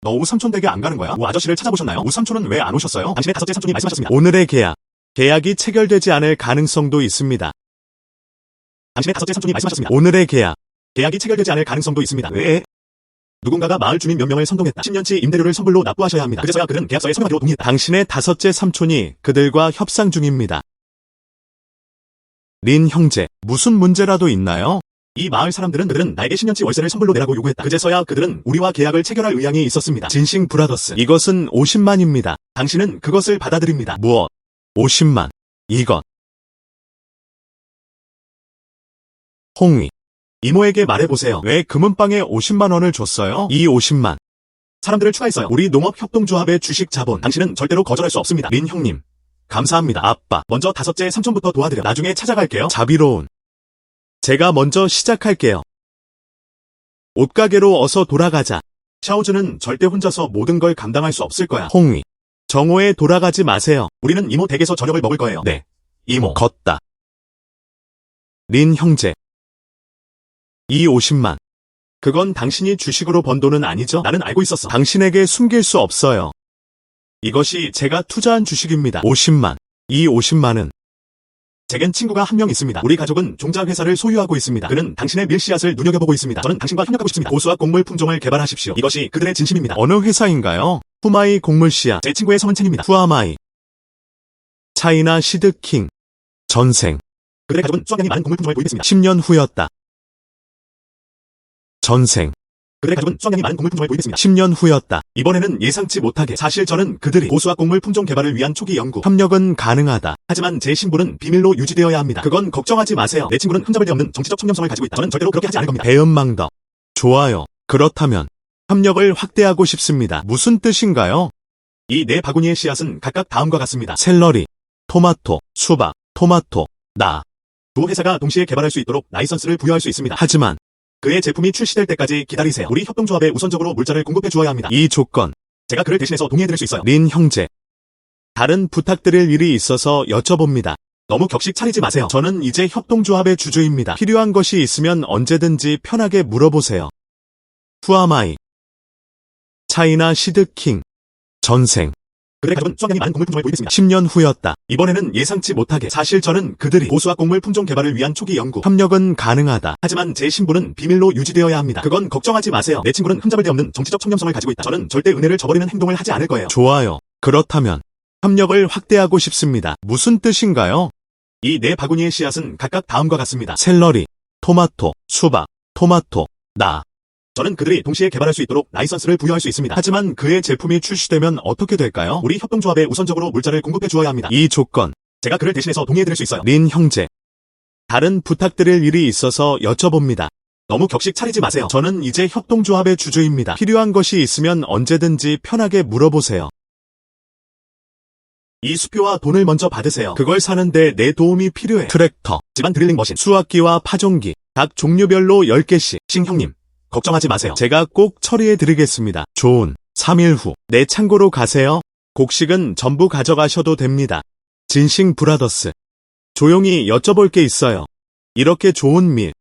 너 우삼촌 댁에 안 가는 거야? 우 아저씨를 찾아보셨나요? 우삼촌은 왜 안 오셨어요? 당신의 다섯째 삼촌이 말씀하셨습니다. 오늘의 계약. 계약이 체결되지 않을 가능성도 있습니다. 당신의 다섯째 삼촌이 말씀하셨습니다. 오늘의 계약. 계약이 체결되지 않을 가능성도 있습니다. 왜? 누군가가 마을 주민 몇 명을 선동했다. 10년치 임대료를 선불로 납부하셔야 합니다. 그제서야 그들은 계약서에 서명하기로 동의했다. 당신의 다섯째 삼촌이 그들과 협상 중입니다. 린 형제, 무슨 문제라도 있나요? 이 마을 사람들은 그들은 나에게 10년치 월세를 선불로 내라고 요구했다. 그제서야 그들은 우리와 계약을 체결할 의향이 있었습니다. 진싱 브라더스. 이것은 50만입니다. 당신은 그것을 받아들입니다. 무엇? 50만. 이것. 홍위. 이모에게 말해보세요. 왜 금은방에 50만 원을 줬어요? 이 50만. 사람들을 추가했어요. 우리 농업협동조합의 주식 자본. 당신은 절대로 거절할 수 없습니다. 린 형님. 감사합니다. 아빠. 먼저 다섯째 삼촌부터 도와드려. 나중에 찾아갈게요. 자비로운. 제가 먼저 시작할게요. 옷가게로 어서 돌아가자. 샤오즈는 절대 혼자서 모든 걸 감당할 수 없을 거야. 홍위. 정오에 돌아가지 마세요. 우리는 이모 댁에서 저녁을 먹을 거예요. 네. 이모. 걷다. 린 형제. 이 50만. 그건 당신이 주식으로 번 돈은 아니죠? 나는 알고 있었어. 당신에게 숨길 수 없어요. 이것이 제가 투자한 주식입니다. 50만. 이 50만은 제겐 친구가 한 명 있습니다. 우리 가족은 종자회사를 소유하고 있습니다. 그는 당신의 밀씨앗을 눈여겨보고 있습니다. 저는 당신과 협력하고 싶습니다. 고수학 곡물 품종을 개발하십시오. 이것이 그들의 진심입니다. 어느 회사인가요? 후마이 곡물씨앗. 제 친구의 성은 첸입니다. 후아마이. 차이나 시드킹. 전생. 그들의 가족은 수확량이 많은 곡물 품종을 도입했습니다. 10년 후였다. 전생. 그들의 가족은 수확량이 많은 곡물 품종을 도입했습니다. 10년 후였다. 이번에는 예상치 못하게 사실 저는 그들이 고수학 곡물 품종 개발을 위한 초기 연구 협력은 가능하다. 하지만 제 신분은 비밀로 유지되어야 합니다. 그건 걱정하지 마세요. 내 친구는 흠잡을 데 없는 정치적 청렴성을 가지고 있다. 저는 절대로 그렇게 하지 않을 겁니다. 배은망덕. 좋아요. 그렇다면 협력을 확대하고 싶습니다. 무슨 뜻인가요? 이 네 바구니의 씨앗은 각각 다음과 같습니다. 샐러리, 토마토, 수박, 토마토, 나. 두 회사가 동시에 개발할 수 있도록 라이선스를 부여할 수 있습니다. 하지만 그의 제품이 출시될 때까지 기다리세요. 우리 협동조합에 우선적으로 물자를 공급해 주어야 합니다. 이 조건. 제가 그를 대신해서 동의해드릴 수 있어요. 린 형제. 다른 부탁드릴 일이 있어서 여쭤봅니다. 너무 격식 차리지 마세요. 저는 이제 협동조합의 주주입니다. 필요한 것이 있으면 언제든지 편하게 물어보세요. 후아마이. 차이나 시드킹. 전생. 그들의 가족은 수확량이 많은 곡물 품종을 도입했습니다. 10년 후였다. 이번에는 예상치 못하게 사실 저는 그들이 고수학 곡물 품종 개발을 위한 초기 연구 협력은 가능하다. 하지만 제 신분은 비밀로 유지되어야 합니다. 그건 걱정하지 마세요. 내 친구는 흠잡을 데 없는 정치적 청렴성을 가지고 있다. 저는 절대 은혜를 저버리는 행동을 하지 않을 거예요. 좋아요. 그렇다면 협력을 확대하고 싶습니다. 무슨 뜻인가요? 이 네 바구니의 씨앗은 각각 다음과 같습니다. 샐러리, 토마토, 수박, 토마토, 나. 저는 그들이 동시에 개발할 수 있도록 라이선스를 부여할 수 있습니다. 하지만 그의 제품이 출시되면 어떻게 될까요? 우리 협동조합에 우선적으로 물자를 공급해 주어야 합니다. 이 조건. 제가 그를 대신해서 동의해드릴 수 있어요. 린 형제. 다른 부탁드릴 일이 있어서 여쭤봅니다. 너무 격식 차리지 마세요. 저는 이제 협동조합의 주주입니다. 필요한 것이 있으면 언제든지 편하게 물어보세요. 이 수표와 돈을 먼저 받으세요. 그걸 사는데 내 도움이 필요해. 트랙터, 집안 드릴링 머신, 수확기와 파종기, 각 종류별로 10개씩. 싱 형님. 걱정하지 마세요. 제가 꼭 처리해드리겠습니다. 좋은 3일 후 내 창고로 가세요. 곡식은 전부 가져가셔도 됩니다. 진싱 브라더스. 조용히 여쭤볼 게 있어요. 이렇게 좋은 밀.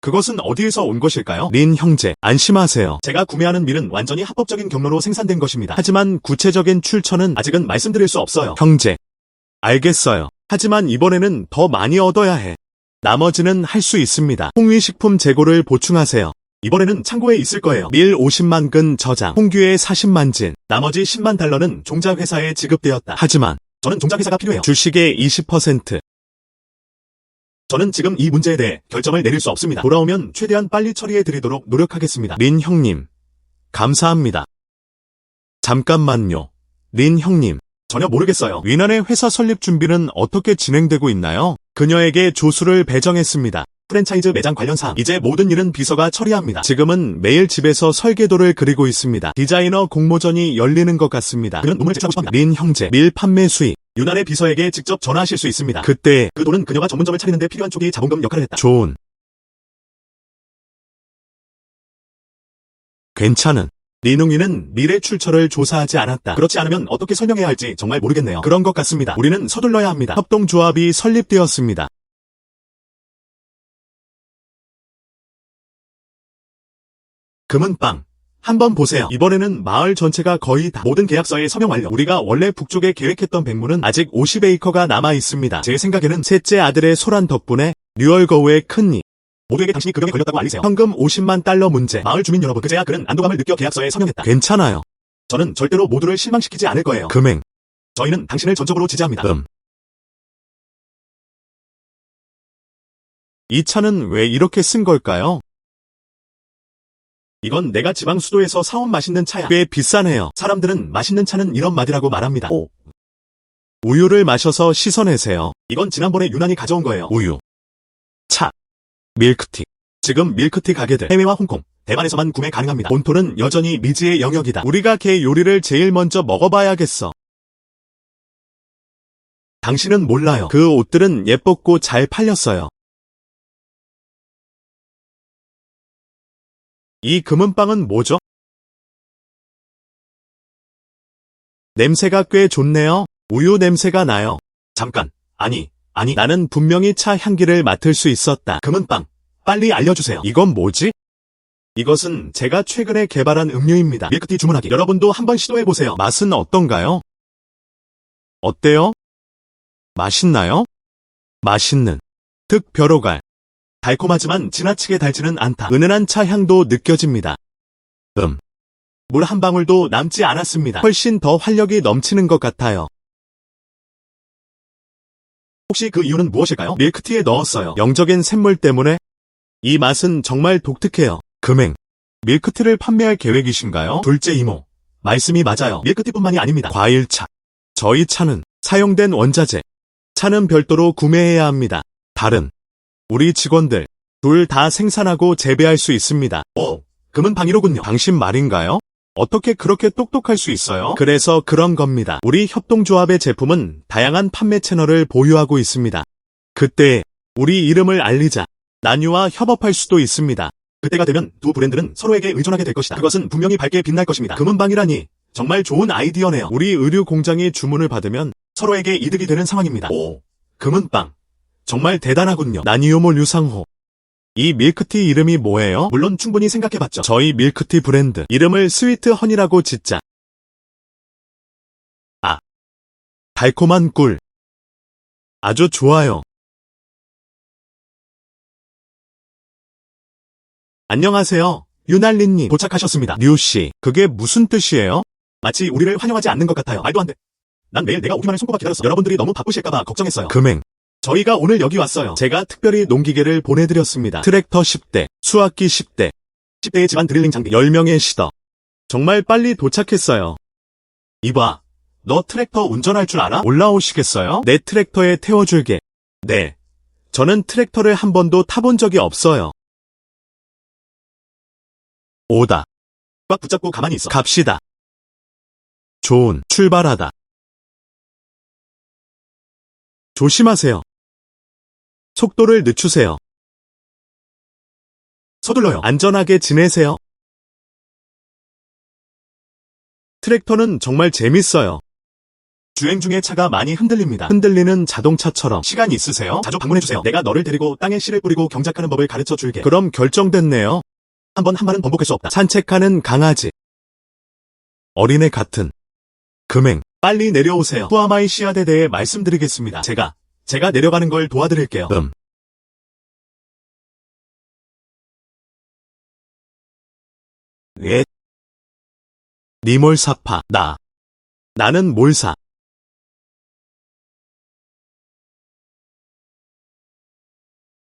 그것은 어디에서 온 것일까요? 린 형제, 안심하세요. 제가 구매하는 밀은 완전히 합법적인 경로로 생산된 것입니다. 하지만 구체적인 출처는 아직은 말씀드릴 수 없어요. 형제. 알겠어요. 하지만 이번에는 더 많이 얻어야 해. 나머지는 할 수 있습니다. 홍위식품 재고를 보충하세요. 이번에는 창고에 있을 거예요. 밀 50만 근 저장, 홍규에 40만 진, 나머지 10만 달러는 종자회사에 지급되었다. 하지만 저는 종자회사가 필요해요. 주식의 20%. 저는 지금 이 문제에 대해 결정을 내릴 수 없습니다. 돌아오면 최대한 빨리 처리해드리도록 노력하겠습니다. 린 형님. 감사합니다. 잠깐만요. 린 형님. 전혀 모르겠어요. 위난의 회사 설립 준비는 어떻게 진행되고 있나요? 그녀에게 조수를 배정했습니다. 프랜차이즈 매장 관련 사항. 이제 모든 일은 비서가 처리합니다. 지금은 매일 집에서 설계도를 그리고 있습니다. 디자이너 공모전이 열리는 것 같습니다. 그는 눈물 제출하고 싶답니다. 린 형제, 밀 판매 수익. 유난의 비서에게 직접 전화하실 수 있습니다. 그때 그 돈은 그녀가 전문점을 차리는데 필요한 초기 자본금 역할을 했다. 좋은. 괜찮은. 리능위는 밀의 출처를 조사하지 않았다. 그렇지 않으면 어떻게 설명해야 할지 정말 모르겠네요. 그런 것 같습니다. 우리는 서둘러야 합니다. 협동조합이 설립되었습니다. 금은빵. 한번 보세요. 이번에는 마을 전체가 거의 다 모든 계약서에 서명 완료. 우리가 원래 북쪽에 계획했던 백무는 아직 50에이커가 남아 있습니다. 제 생각에는 셋째 아들의 소란 덕분에 류얼거우의 큰니. 모두에게 당신이 그 병에 걸렸다고 알리세요. 현금 50만 달러 문제. 마을 주민 여러분, 그제야 그는 안도감을 느껴 계약서에 서명했다. 괜찮아요. 저는 절대로 모두를 실망시키지 않을 거예요. 금행. 저희는 당신을 전적으로 지지합니다. 이 차는 왜 이렇게 쓴 걸까요? 이건 내가 지방 수도에서 사온 맛있는 차야. 꽤 비싸네요. 사람들은 맛있는 차는 이런 맛이라고 말합니다. 오. 우유를 마셔서 씻어내세요. 이건 지난번에 유난히 가져온 거예요. 우유. 차. 밀크티. 지금 밀크티 가게들 해외와 홍콩, 대만에서만 구매 가능합니다. 본토는 여전히 미지의 영역이다. 우리가 개 요리를 제일 먼저 먹어봐야겠어. 당신은 몰라요. 그 옷들은 예뻤고 잘 팔렸어요. 이 금은빵은 뭐죠? 냄새가 꽤 좋네요. 우유 냄새가 나요. 잠깐. 아니, 나는 분명히 차 향기를 맡을 수 있었다. 금은빵. 빨리 알려주세요. 이건 뭐지? 이것은 제가 최근에 개발한 음료입니다. 밀크티 주문하기. 여러분도 한번 시도해보세요. 맛은 어떤가요? 어때요? 맛있나요? 맛있는. 득벼로갈. 달콤하지만 지나치게 달지는 않다. 은은한 차 향도 느껴집니다. 물 한 방울도 남지 않았습니다. 훨씬 더 활력이 넘치는 것 같아요. 혹시 그 이유는 무엇일까요? 밀크티에 넣었어요. 영적인 샘물 때문에? 이 맛은 정말 독특해요. 금행. 밀크티를 판매할 계획이신가요? 둘째 이모. 말씀이 맞아요. 밀크티뿐만이 아닙니다. 과일차. 저희 차는 사용된 원자재. 차는 별도로 구매해야 합니다. 다른. 우리 직원들. 둘 다 생산하고 재배할 수 있습니다. 오, 금은빵이로군요. 당신 말인가요? 어떻게 그렇게 똑똑할 수 있어요? 그래서 그런 겁니다. 우리 협동조합의 제품은 다양한 판매 채널을 보유하고 있습니다. 그때 우리 이름을 알리자. 난유와 협업할 수도 있습니다. 그때가 되면 두 브랜드는 서로에게 의존하게 될 것이다. 그것은 분명히 밝게 빛날 것입니다. 금은빵이라니 정말 좋은 아이디어네요. 우리 의류 공장이 주문을 받으면 서로에게 이득이 되는 상황입니다. 오, 금은빵. 정말 대단하군요. 나니오모 류상호. 이 밀크티 이름이 뭐예요? 물론 충분히 생각해봤죠. 저희 밀크티 브랜드 이름을 스위트 허니라고 짓자. 아, 달콤한 꿀. 아주 좋아요. 안녕하세요. 유날리님 도착하셨습니다. 류씨, 그게 무슨 뜻이에요? 마치 우리를 환영하지 않는 것 같아요. 말도 안 돼. 난 매일 내가 오기만을 손꼽아 기다렸어. 여러분들이 너무 바쁘실까봐 걱정했어요. 금행. 저희가 오늘 여기 왔어요. 제가 특별히 농기계를 보내드렸습니다. 트랙터 10대, 수확기 10대, 10대의 집안 드릴링 장비 10명의 시더. 정말 빨리 도착했어요. 이봐, 너 트랙터 운전할 줄 알아? 올라오시겠어요? 내 트랙터에 태워줄게. 네. 저는 트랙터를 한 번도 타본 적이 없어요. 오다. 꽉 붙잡고 가만히 있어. 갑시다. 좋은, 출발하다. 조심하세요. 속도를 늦추세요. 서둘러요. 안전하게 지내세요. 트랙터는 정말 재밌어요. 주행 중에 차가 많이 흔들립니다. 흔들리는 자동차처럼. 시간 있으세요? 자주 방문해주세요. 내가 너를 데리고 땅에 씨를 뿌리고 경작하는 법을 가르쳐줄게. 그럼 결정됐네요. 한 말은 번복할 수 없다. 산책하는 강아지. 어린애 같은. 금행. 빨리 내려오세요. 후아마이 씨앗에 대해 말씀드리겠습니다. 제가 내려가는 걸 도와드릴게요. 예. 니몰사파. 나는 몰사.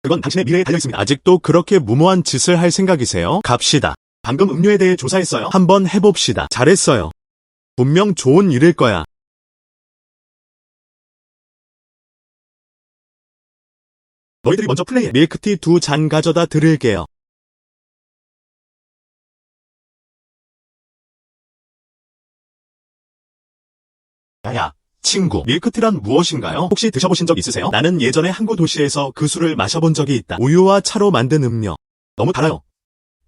그건 당신의 미래에 달려있습니다. 아직도 그렇게 무모한 짓을 할 생각이세요? 갑시다. 방금 음료에 대해 조사했어요. 한번 해봅시다. 잘했어요. 분명 좋은 일일 거야. 너희들이 먼저 플레이해. 밀크티 2잔 가져다 드릴게요. 야야, 친구, 밀크티란 무엇인가요? 혹시 드셔보신 적 있으세요? 나는 예전에 항구 도시에서 그 술을 마셔본 적이 있다. 우유와 차로 만든 음료. 너무 달아요.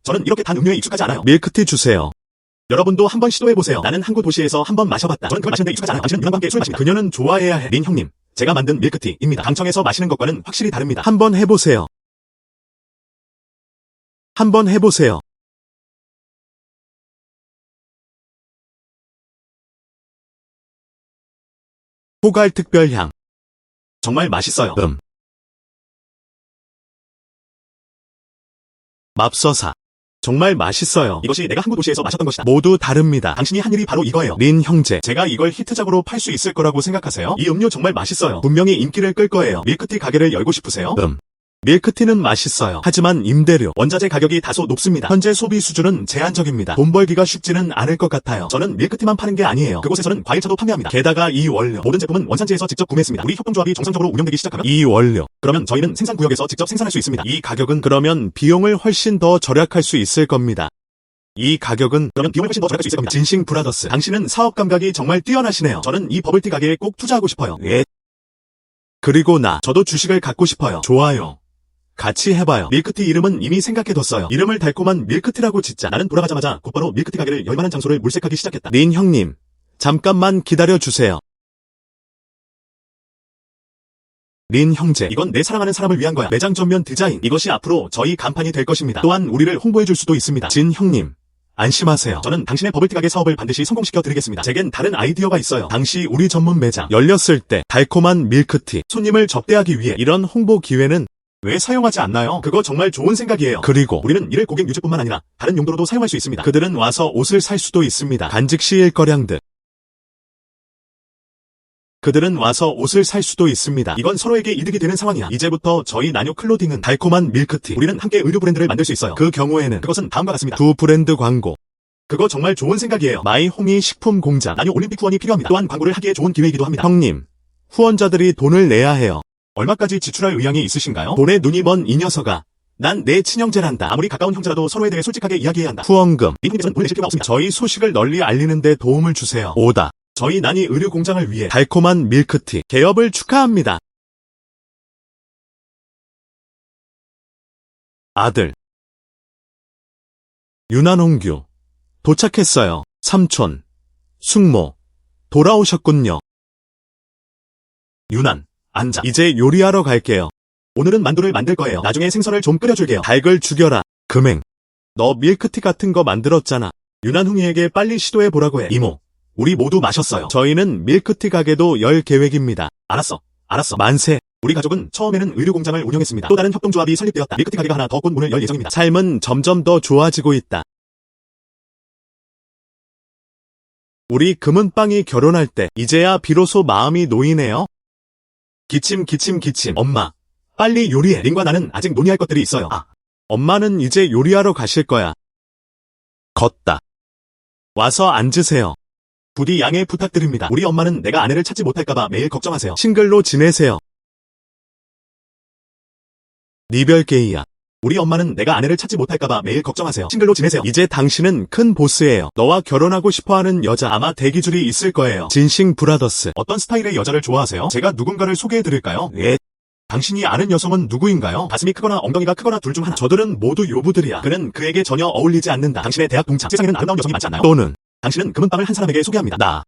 저는 이렇게 단 음료에 익숙하지 않아요. 밀크티 주세요. 여러분도 한번 시도해보세요. 나는 항구 도시에서 한번 마셔봤다. 저는 그걸 마시는데 익숙하지 않아요. 당신은 유난과 함께 술 마십니다. 그녀는 좋아해야 해. 린 형님, 제가 만든 밀크티입니다. 강청에서 마시는 것과는 확실히 다릅니다. 한번 해보세요. 한번 해보세요. 포갈 특별향. 정말 맛있어요. 맙서사. 정말 맛있어요. 이것이 내가 항구 도시에서 마셨던 것이다. 모두 다릅니다. 당신이 한 일이 바로 이거예요. 린 형제, 제가 이걸 히트작으로 팔 수 있을 거라고 생각하세요? 이 음료 정말 맛있어요. 분명히 인기를 끌 거예요. 밀크티 가게를 열고 싶으세요? 밀크티는 맛있어요. 하지만 임대료, 원자재 가격이 다소 높습니다. 현재 소비 수준은 제한적입니다. 돈 벌기가 쉽지는 않을 것 같아요. 저는 밀크티만 파는 게 아니에요. 그곳에서는 과일차도 판매합니다. 게다가 이 원료, 모든 제품은 원산지에서 직접 구매했습니다. 우리 협동조합이 정상적으로 운영되기 시작하면 이 원료, 그러면 저희는 생산구역에서 직접 생산할 수 있습니다. 이 가격은 그러면 비용을 훨씬 더 절약할 수 있을 겁니다. 이 가격은 그러면 비용을 훨씬 더 절약할 수 있을 겁니다. 진싱 브라더스, 당신은 사업 감각이 정말 뛰어나시네요. 저는 이 버블티 가게에 꼭 투자하고 싶어요. 예. 그리고 저도 주식을 갖고 싶어요. 좋아요. 같이 해봐요. 밀크티 이름은 이미 생각해뒀어요. 이름을 달콤한 밀크티라고 짓자. 나는 돌아가자마자 곧바로 밀크티 가게를 열 만한 장소를 물색하기 시작했다. 린 형님, 잠깐만 기다려주세요. 린 형제, 이건 내 사랑하는 사람을 위한 거야. 매장 전면 디자인, 이것이 앞으로 저희 간판이 될 것입니다. 또한 우리를 홍보해줄 수도 있습니다. 진 형님, 안심하세요. 저는 당신의 버블티 가게 사업을 반드시 성공시켜 드리겠습니다. 제겐 다른 아이디어가 있어요. 당시 우리 전문 매장 열렸을 때 달콤한 밀크티 손님을 접대하기 위해 이런 홍보 기회는 왜 사용하지 않나요? 그거 정말 좋은 생각이에요. 그리고 우리는 이를 고객 유치뿐만 아니라 다른 용도로도 사용할 수 있습니다. 그들은 와서 옷을 살 수도 있습니다. 간직시 일거량들. 그들은 와서 옷을 살 수도 있습니다. 이건 서로에게 이득이 되는 상황이야. 이제부터 저희 나뉴 클로딩은 달콤한 밀크티. 우리는 함께 의류 브랜드를 만들 수 있어요. 그 경우에는 그것은 다음과 같습니다. 두 브랜드 광고. 그거 정말 좋은 생각이에요. 마이 홍이 식품 공장. 나뉴 올림픽 후원이 필요합니다. 또한 광고를 하기에 좋은 기회이기도 합니다. 형님, 후원자들이 돈을 내야 해요. 얼마까지 지출할 의향이 있으신가요? 돈에 눈이 먼 이 녀석아. 난 내 친형제란다. 아무리 가까운 형제라도 서로에 대해 솔직하게 이야기해야 한다. 후원금. 님께서는 돈 내실 필요가 없습니다. 저희 소식을 널리 알리는 데 도움을 주세요. 오다. 저희 난이 의류 공장을 위해 달콤한 밀크티 개업을 축하합니다. 아들. 유난홍규. 도착했어요. 삼촌. 숙모. 돌아오셨군요. 유난. 앉아. 이제 요리하러 갈게요. 오늘은 만두를 만들 거예요. 나중에 생선을 좀 끓여줄게요. 닭을 죽여라. 금행. 너 밀크티 같은 거 만들었잖아. 유난홍이에게 빨리 시도해보라고 해. 이모. 우리 모두 마셨어요. 저희는 밀크티 가게도 열 계획입니다. 알았어. 만세. 우리 가족은 처음에는 의류 공장을 운영했습니다. 또 다른 협동조합이 설립되었다. 밀크티 가게가 하나 더 곧 문을 열 예정입니다. 삶은 점점 더 좋아지고 있다. 우리 금은빵이 결혼할 때 이제야 비로소 마음이 놓이네요. 기침. 엄마, 빨리 요리해. 린과 나는 아직 논의할 것들이 있어요. 엄마는 이제 요리하러 가실 거야. 걷다. 와서 앉으세요. 부디 양해 부탁드립니다. 우리 엄마는 내가 아내를 찾지 못할까봐 매일 걱정하세요. 싱글로 지내세요. 니별 게이야. 우리 엄마는 내가 아내를 찾지 못할까봐 매일 걱정하세요. 싱글로 지내세요. 이제 당신은 큰 보스예요. 너와 결혼하고 싶어하는 여자 아마 대기줄이 있을 거예요. 진싱 브라더스. 어떤 스타일의 여자를 좋아하세요? 제가 누군가를 소개해드릴까요? 예. 당신이 아는 여성은 누구인가요? 가슴이 크거나 엉덩이가 크거나 둘 중 하나. 저들은 모두 요부들이야. 그는 그에게 전혀 어울리지 않는다. 당신의 대학 동창. 세상에는 아름다운 여성이 많지 않나요? 또는 당신은 금은빵을 한 사람에게 소개합니다.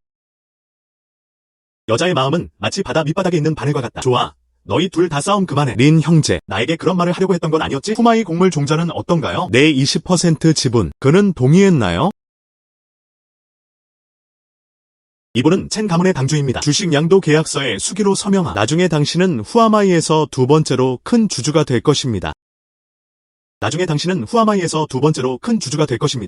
여자의 마음은 마치 바다 밑바닥에 있는 바늘과 같다. 좋아. 너희 둘 다 싸움 그만해. 린 형제, 나에게 그런 말을 하려고 했던 건 아니었지? 후마이 곡물 종자는 어떤가요? 내 20% 지분. 그는 동의했나요? 이분은 첸 가문의 당주입니다. 주식 양도 계약서에 수기로 서명하. 나중에 당신은 후아마이에서 두 번째로 큰 주주가 될 것입니다.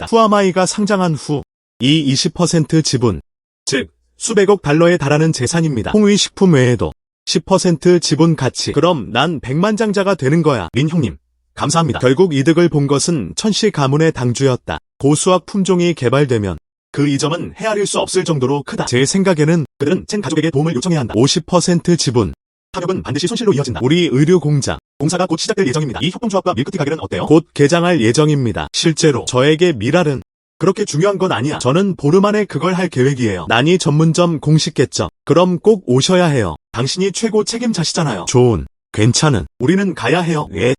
후아마이가 상장한 후, 이 20% 지분, 즉 수백억 달러에 달하는 재산입니다. 홍의 식품 외에도 10% 지분 가치. 그럼 난 백만장자가 되는 거야. 린 형님, 감사합니다. 결국 이득을 본 것은 천씨 가문의 당주였다. 고수학 품종이 개발되면 그 이점은 헤아릴 수 없을 정도로 크다. 제 생각에는 그들은 첸 가족에게 도움을 요청해야 한다. 50% 지분. 타격은 반드시 손실로 이어진다. 우리 의류 공장. 공사가 곧 시작될 예정입니다. 이 협동조합과 밀크티 가게는 어때요? 곧 개장할 예정입니다. 실제로 저에게 미랄은 그렇게 중요한 건 아니야. 저는 보름 안에 그걸 할 계획이에요. 난이 전문점 공식 개점. 그럼 꼭 오셔야 해요. 당신이 최고 책임자시잖아요. 좋은, 괜찮은. 우리는 가야 해요. 예.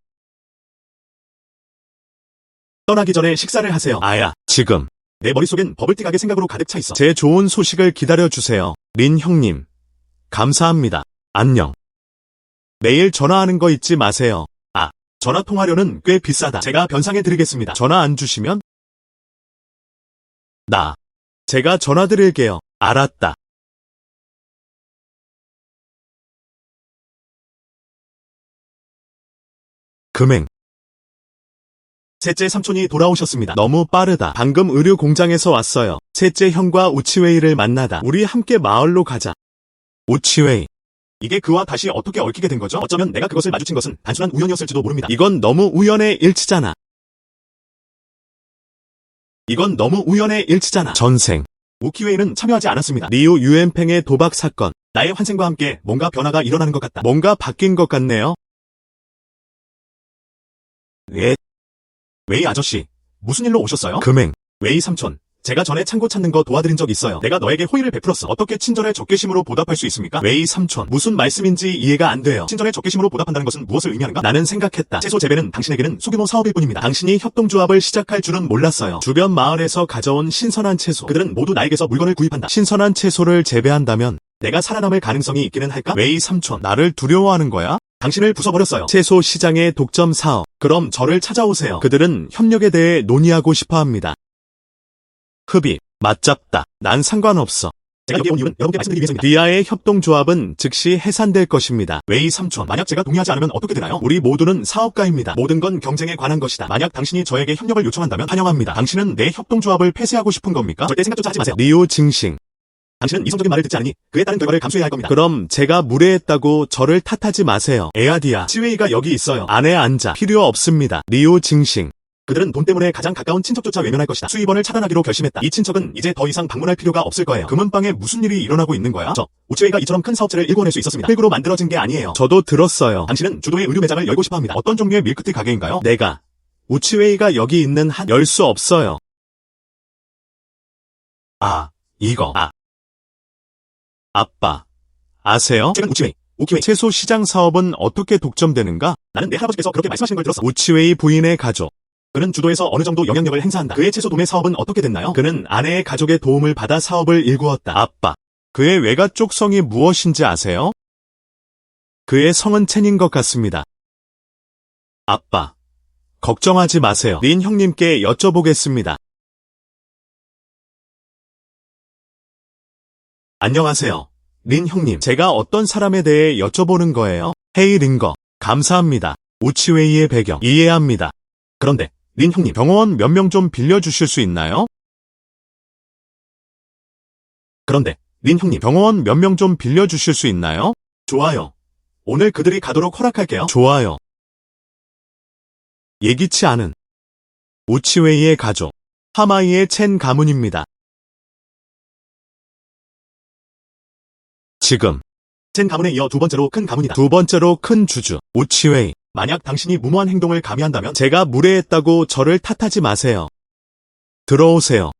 떠나기 전에 식사를 하세요. 아야, 지금. 내 머릿속엔 버블티 가게 생각으로 가득 차 있어. 제 좋은 소식을 기다려주세요. 린 형님. 감사합니다. 안녕. 내일 전화하는 거 잊지 마세요. 아, 전화 통화료는 꽤 비싸다. 제가 변상해 드리겠습니다. 전화 안 주시면? 제가 전화 드릴게요. 알았다. 금행. 셋째 삼촌이 돌아오셨습니다. 너무 빠르다. 방금 의류 공장에서 왔어요. 셋째 형과 우치웨이를 만나다. 우리 함께 마을로 가자. 우치웨이. 이게 그와 다시 어떻게 얽히게 된 거죠? 어쩌면 내가 그것을 마주친 것은 단순한 우연이었을지도 모릅니다. 이건 너무 우연의 일치잖아. 전생. 우키웨이는 참여하지 않았습니다. 리우 유엔팽의 도박 사건. 나의 환생과 함께 뭔가 변화가 일어나는 것 같다. 뭔가 바뀐 것 같네요. 예. 웨이 아저씨, 무슨 일로 오셨어요? 금행. 웨이 삼촌, 제가 전에 창고 찾는 거 도와드린 적 있어요. 내가 너에게 호의를 베풀었어. 어떻게 친절의 적개심으로 보답할 수 있습니까? 웨이 삼촌, 무슨 말씀인지 이해가 안 돼요. 친절의 적개심으로 보답한다는 것은 무엇을 의미하는가? 나는 생각했다. 채소 재배는 당신에게는 소규모 사업일 뿐입니다. 당신이 협동조합을 시작할 줄은 몰랐어요. 주변 마을에서 가져온 신선한 채소. 그들은 모두 나에게서 물건을 구입한다. 신선한 채소를 재배한다면 내가 살아남을 가능성이 있기는 할까? 웨이 삼촌, 나를 두려워하는 거야? 당신을 부숴버렸어요. 채소 시장의 독점 사업. 그럼 저를 찾아오세요. 그들은 협력에 대해 논의하고 싶어합니다. 흡입, 맞잡다. 난 상관없어. 제가 여기 온 이유는 여러분께 말씀드리기 위해서입니다. 리아의 협동조합은 즉시 해산될 것입니다. 웨이 삼촌, 만약 제가 동의하지 않으면 어떻게 되나요? 우리 모두는 사업가입니다. 모든 건 경쟁에 관한 것이다. 만약 당신이 저에게 협력을 요청한다면 환영합니다. 당신은 내 협동조합을 폐쇄하고 싶은 겁니까? 절대 생각조차 하지 마세요. 리오 증싱. 당신은 이성적인 말을 듣지 않으니 그에 따른 결과를 감수해야 할 겁니다. 그럼 제가 무례했다고 저를 탓하지 마세요. 에아디아, 치웨이가 여기 있어요. 안에 앉아. 필요 없습니다. 리오 증싱. 그들은 돈 때문에 가장 가까운 친척조차 외면할 것이다. 수입원을 차단하기로 결심했다. 이 친척은 이제 더 이상 방문할 필요가 없을 거예요. 금은방에 무슨 일이 일어나고 있는 거야? 우치웨이가 이처럼 큰 사업체를 일궈낼 수 있었습니다. 흙으로 만들어진 게 아니에요. 저도 들었어요. 당신은 주도의 의류 매장을 열고 싶어 합니다. 어떤 종류의 밀크티 가게인가요? 내가. 우치웨이가 여기 있는 한 열 수 없어요. 이거. 아빠. 아세요? 최근 우키웨이 채소 시장 사업은 어떻게 독점되는가? 나는 내 할아버지께서 그렇게 말씀하시는 걸 들었어. 우치웨이 부인의 가족. 그는 주도에서 어느 정도 영향력을 행사한다. 그의 채소 도매 사업은 어떻게 됐나요? 그는 아내의 가족의 도움을 받아 사업을 일구었다. 아빠. 그의 외가 쪽 성이 무엇인지 아세요? 그의 성은 첸인 것 같습니다. 아빠. 걱정하지 마세요. 린 형님께 여쭤보겠습니다. 안녕하세요. 린 형님, 제가 어떤 사람에 대해 여쭤보는 거예요? 헤이 린거, 감사합니다. 우치웨이의 배경, 이해합니다. 그런데, 린 형님, 병원 몇 명 좀 빌려주실 수 있나요? 그런데, 린 형님, 병원 몇 명 좀 빌려주실 수 있나요? 좋아요. 오늘 그들이 가도록 허락할게요. 좋아요. 예기치 않은 우치웨이의 가족, 하마이의 첸 가문입니다. 지금 첸 가문에 이어 두 번째로 큰 가문이다. 두 번째로 큰 주주, 우치웨이. 만약 당신이 무모한 행동을 감히한다면 제가 무례했다고 저를 탓하지 마세요. 들어오세요.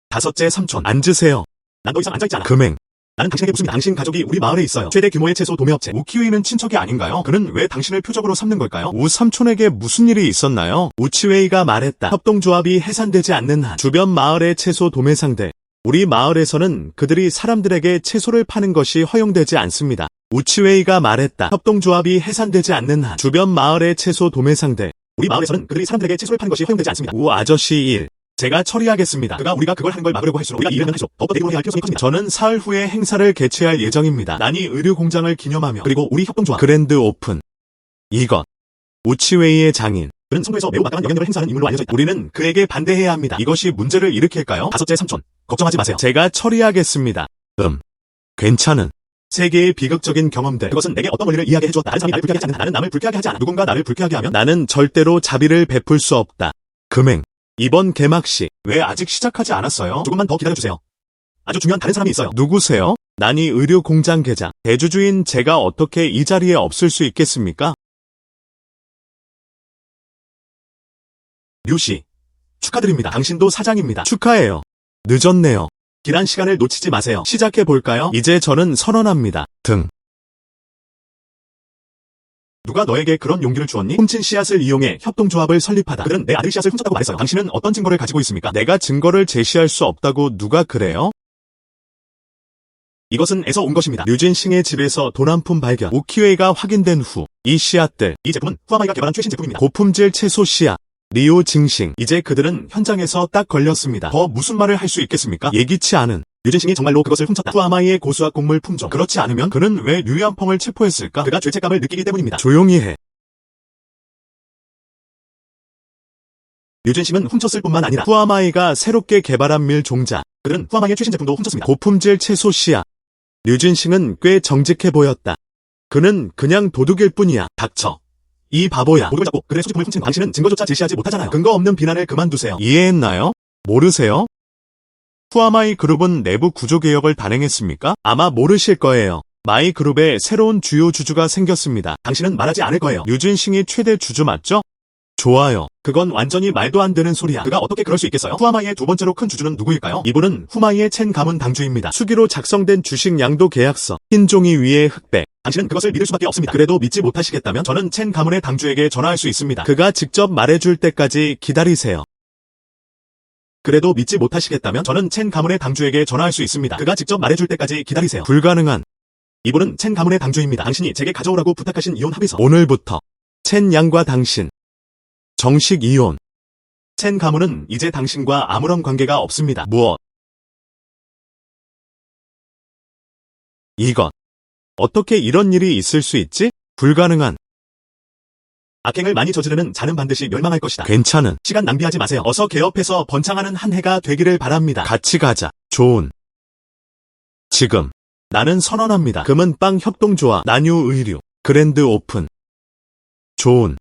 다섯째 삼촌, 앉으세요. 난 더 이상 앉아있지 않아. 금행. 나는 당신에게 묻습니다. 당신 가족이 우리 마을에 있어요. 최대 규모의 채소 도매업체. 우키웨이는 친척이 아닌가요? 그는 왜 당신을 표적으로 삼는 걸까요? 우 삼촌에게 무슨 일이 있었나요? 우치웨이가 말했다. 협동조합이 해산되지 않는 한 주변 마을의 채소 도매상들. 우리 마을에서는 그들이 사람들에게 채소를 파는 것이 허용되지 않습니다. 우치웨이가 말했다. 협동조합이 해산되지 않는 한 주변 마을의 채소 도매상들. 우리 마을에서는 그들이 사람들에게 채소를 파는 것이 허용되지 않습니다. 우 아저씨 일. 제가 처리하겠습니다. 우리가 그걸 하는 걸 막으려고 할수록 우리가 일을 하면 할수록 더욱더 대규모로 할 필요성이 커집니다. 저는 사흘 후에 행사를 개최할 예정입니다. 난이 의류 공장을 기념하며 그리고 우리 협동조합 그랜드 오픈. 이것. 우치웨이의 장인. 그는 성도에서 매우 막강한 영향력을 행사하는 인물로 알려져 있다. 우리는 그에게 반대해야 합니다. 이것이 문제를 일으킬까요? 다섯째 삼촌, 걱정하지 마세요. 제가 처리하겠습니다. 괜찮은. 세계의 비극적인 경험들. 그것은 내게 어떤 원리를 이해하게 해주었다. 다른 사람이 나를 불쾌하게 하지 않는다. 나는 남을 불쾌하게 하지 않아. 누군가 나를 불쾌하게 하면 나는 절대로 자비를 베풀 수 없다. 금행. 이번 개막식. 왜 아직 시작하지 않았어요? 조금만 더 기다려주세요. 아주 중요한 다른 사람이 있어요. 누구세요? 난이 의류 공장 계장. 대주주인 제가 어떻게 이 자리에 없을 수 있겠습니까? 류씨, 축하드립니다. 당신도 사장입니다. 축하해요. 늦었네요. 길한 시간을 놓치지 마세요. 시작해볼까요? 이제 저는 선언합니다. 등. 누가 너에게 그런 용기를 주었니? 훔친 씨앗을 이용해 협동조합을 설립하다. 그들은 내 아들 씨앗을 훔쳤다고 말했어요. 당신은 어떤 증거를 가지고 있습니까? 내가 증거를 제시할 수 없다고 누가 그래요? 이것은 에서 온 것입니다. 류진싱의 집에서 도난품 발견. 오키웨이가 확인된 후 이 씨앗들, 이 제품은 후아마이가 개발한 최신 제품입니다. 고품질 채소 씨앗. 리오 징싱. 이제 그들은 현장에서 딱 걸렸습니다. 더 무슨 말을 할 수 있겠습니까? 예기치 않은. 류진싱이 정말로 그것을 훔쳤다. 후아마이의 고수학 곡물 품종. 그렇지 않으면 그는 왜 류연펑을 체포했을까? 그가 죄책감을 느끼기 때문입니다. 조용히 해. 류진싱은 훔쳤을 뿐만 아니라 후아마이가 새롭게 개발한 밀 종자. 그들은 후아마이의 최신 제품도 훔쳤습니다. 고품질 채소 씨앗. 류진싱은 꽤 정직해 보였다. 그는 그냥 도둑일 뿐이야. 닥쳐. 이 바보야. 도둑을 잡고 그들의 소지품을 훔친 당신은 증거조차 제시하지 못하잖아요. 근거 없는 비난을 그만두세요. 이해했나요? 모르세요? 후아마이 그룹은 내부 구조 개혁을 단행했습니까? 아마 모르실 거예요. 마이 그룹에 새로운 주요 주주가 생겼습니다. 당신은 말하지 않을 거예요. 류진싱이 최대 주주 맞죠? 좋아요. 그건 완전히 말도 안 되는 소리야. 그가 어떻게 그럴 수 있겠어요? 후아마이의 두 번째로 큰 주주는 누구일까요? 이분은 후마이의 첸 가문 당주입니다. 수기로 작성된 주식 양도 계약서. 흰 종이 위에 흑백. 당신은 그것을 믿을 수밖에 없습니다. 그래도 믿지 못하시겠다면 저는 첸 가문의 당주에게 전화할 수 있습니다. 그가 직접 말해줄 때까지 기다리세요. 그래도 믿지 못하시겠다면 저는 첸 가문의 당주에게 전화할 수 있습니다. 그가 직접 말해줄 때까지 기다리세요. 불가능한. 이분은 첸 가문의 당주입니다. 당신이 제게 가져오라고 부탁하신 이혼 합의서. 오늘부터 첸 양과 당신 정식 이혼. 첸 가문은 이제 당신과 아무런 관계가 없습니다. 무엇? 이것. 어떻게 이런 일이 있을 수 있지? 불가능한. 악행을 많이 저지르는 자는 반드시 멸망할 것이다. 괜찮은. 시간 낭비하지 마세요. 어서 개업해서 번창하는 한 해가 되기를 바랍니다. 같이 가자. 좋은. 지금. 나는 선언합니다. 금은빵 협동조합. 난유 의류. 그랜드 오픈. 좋은.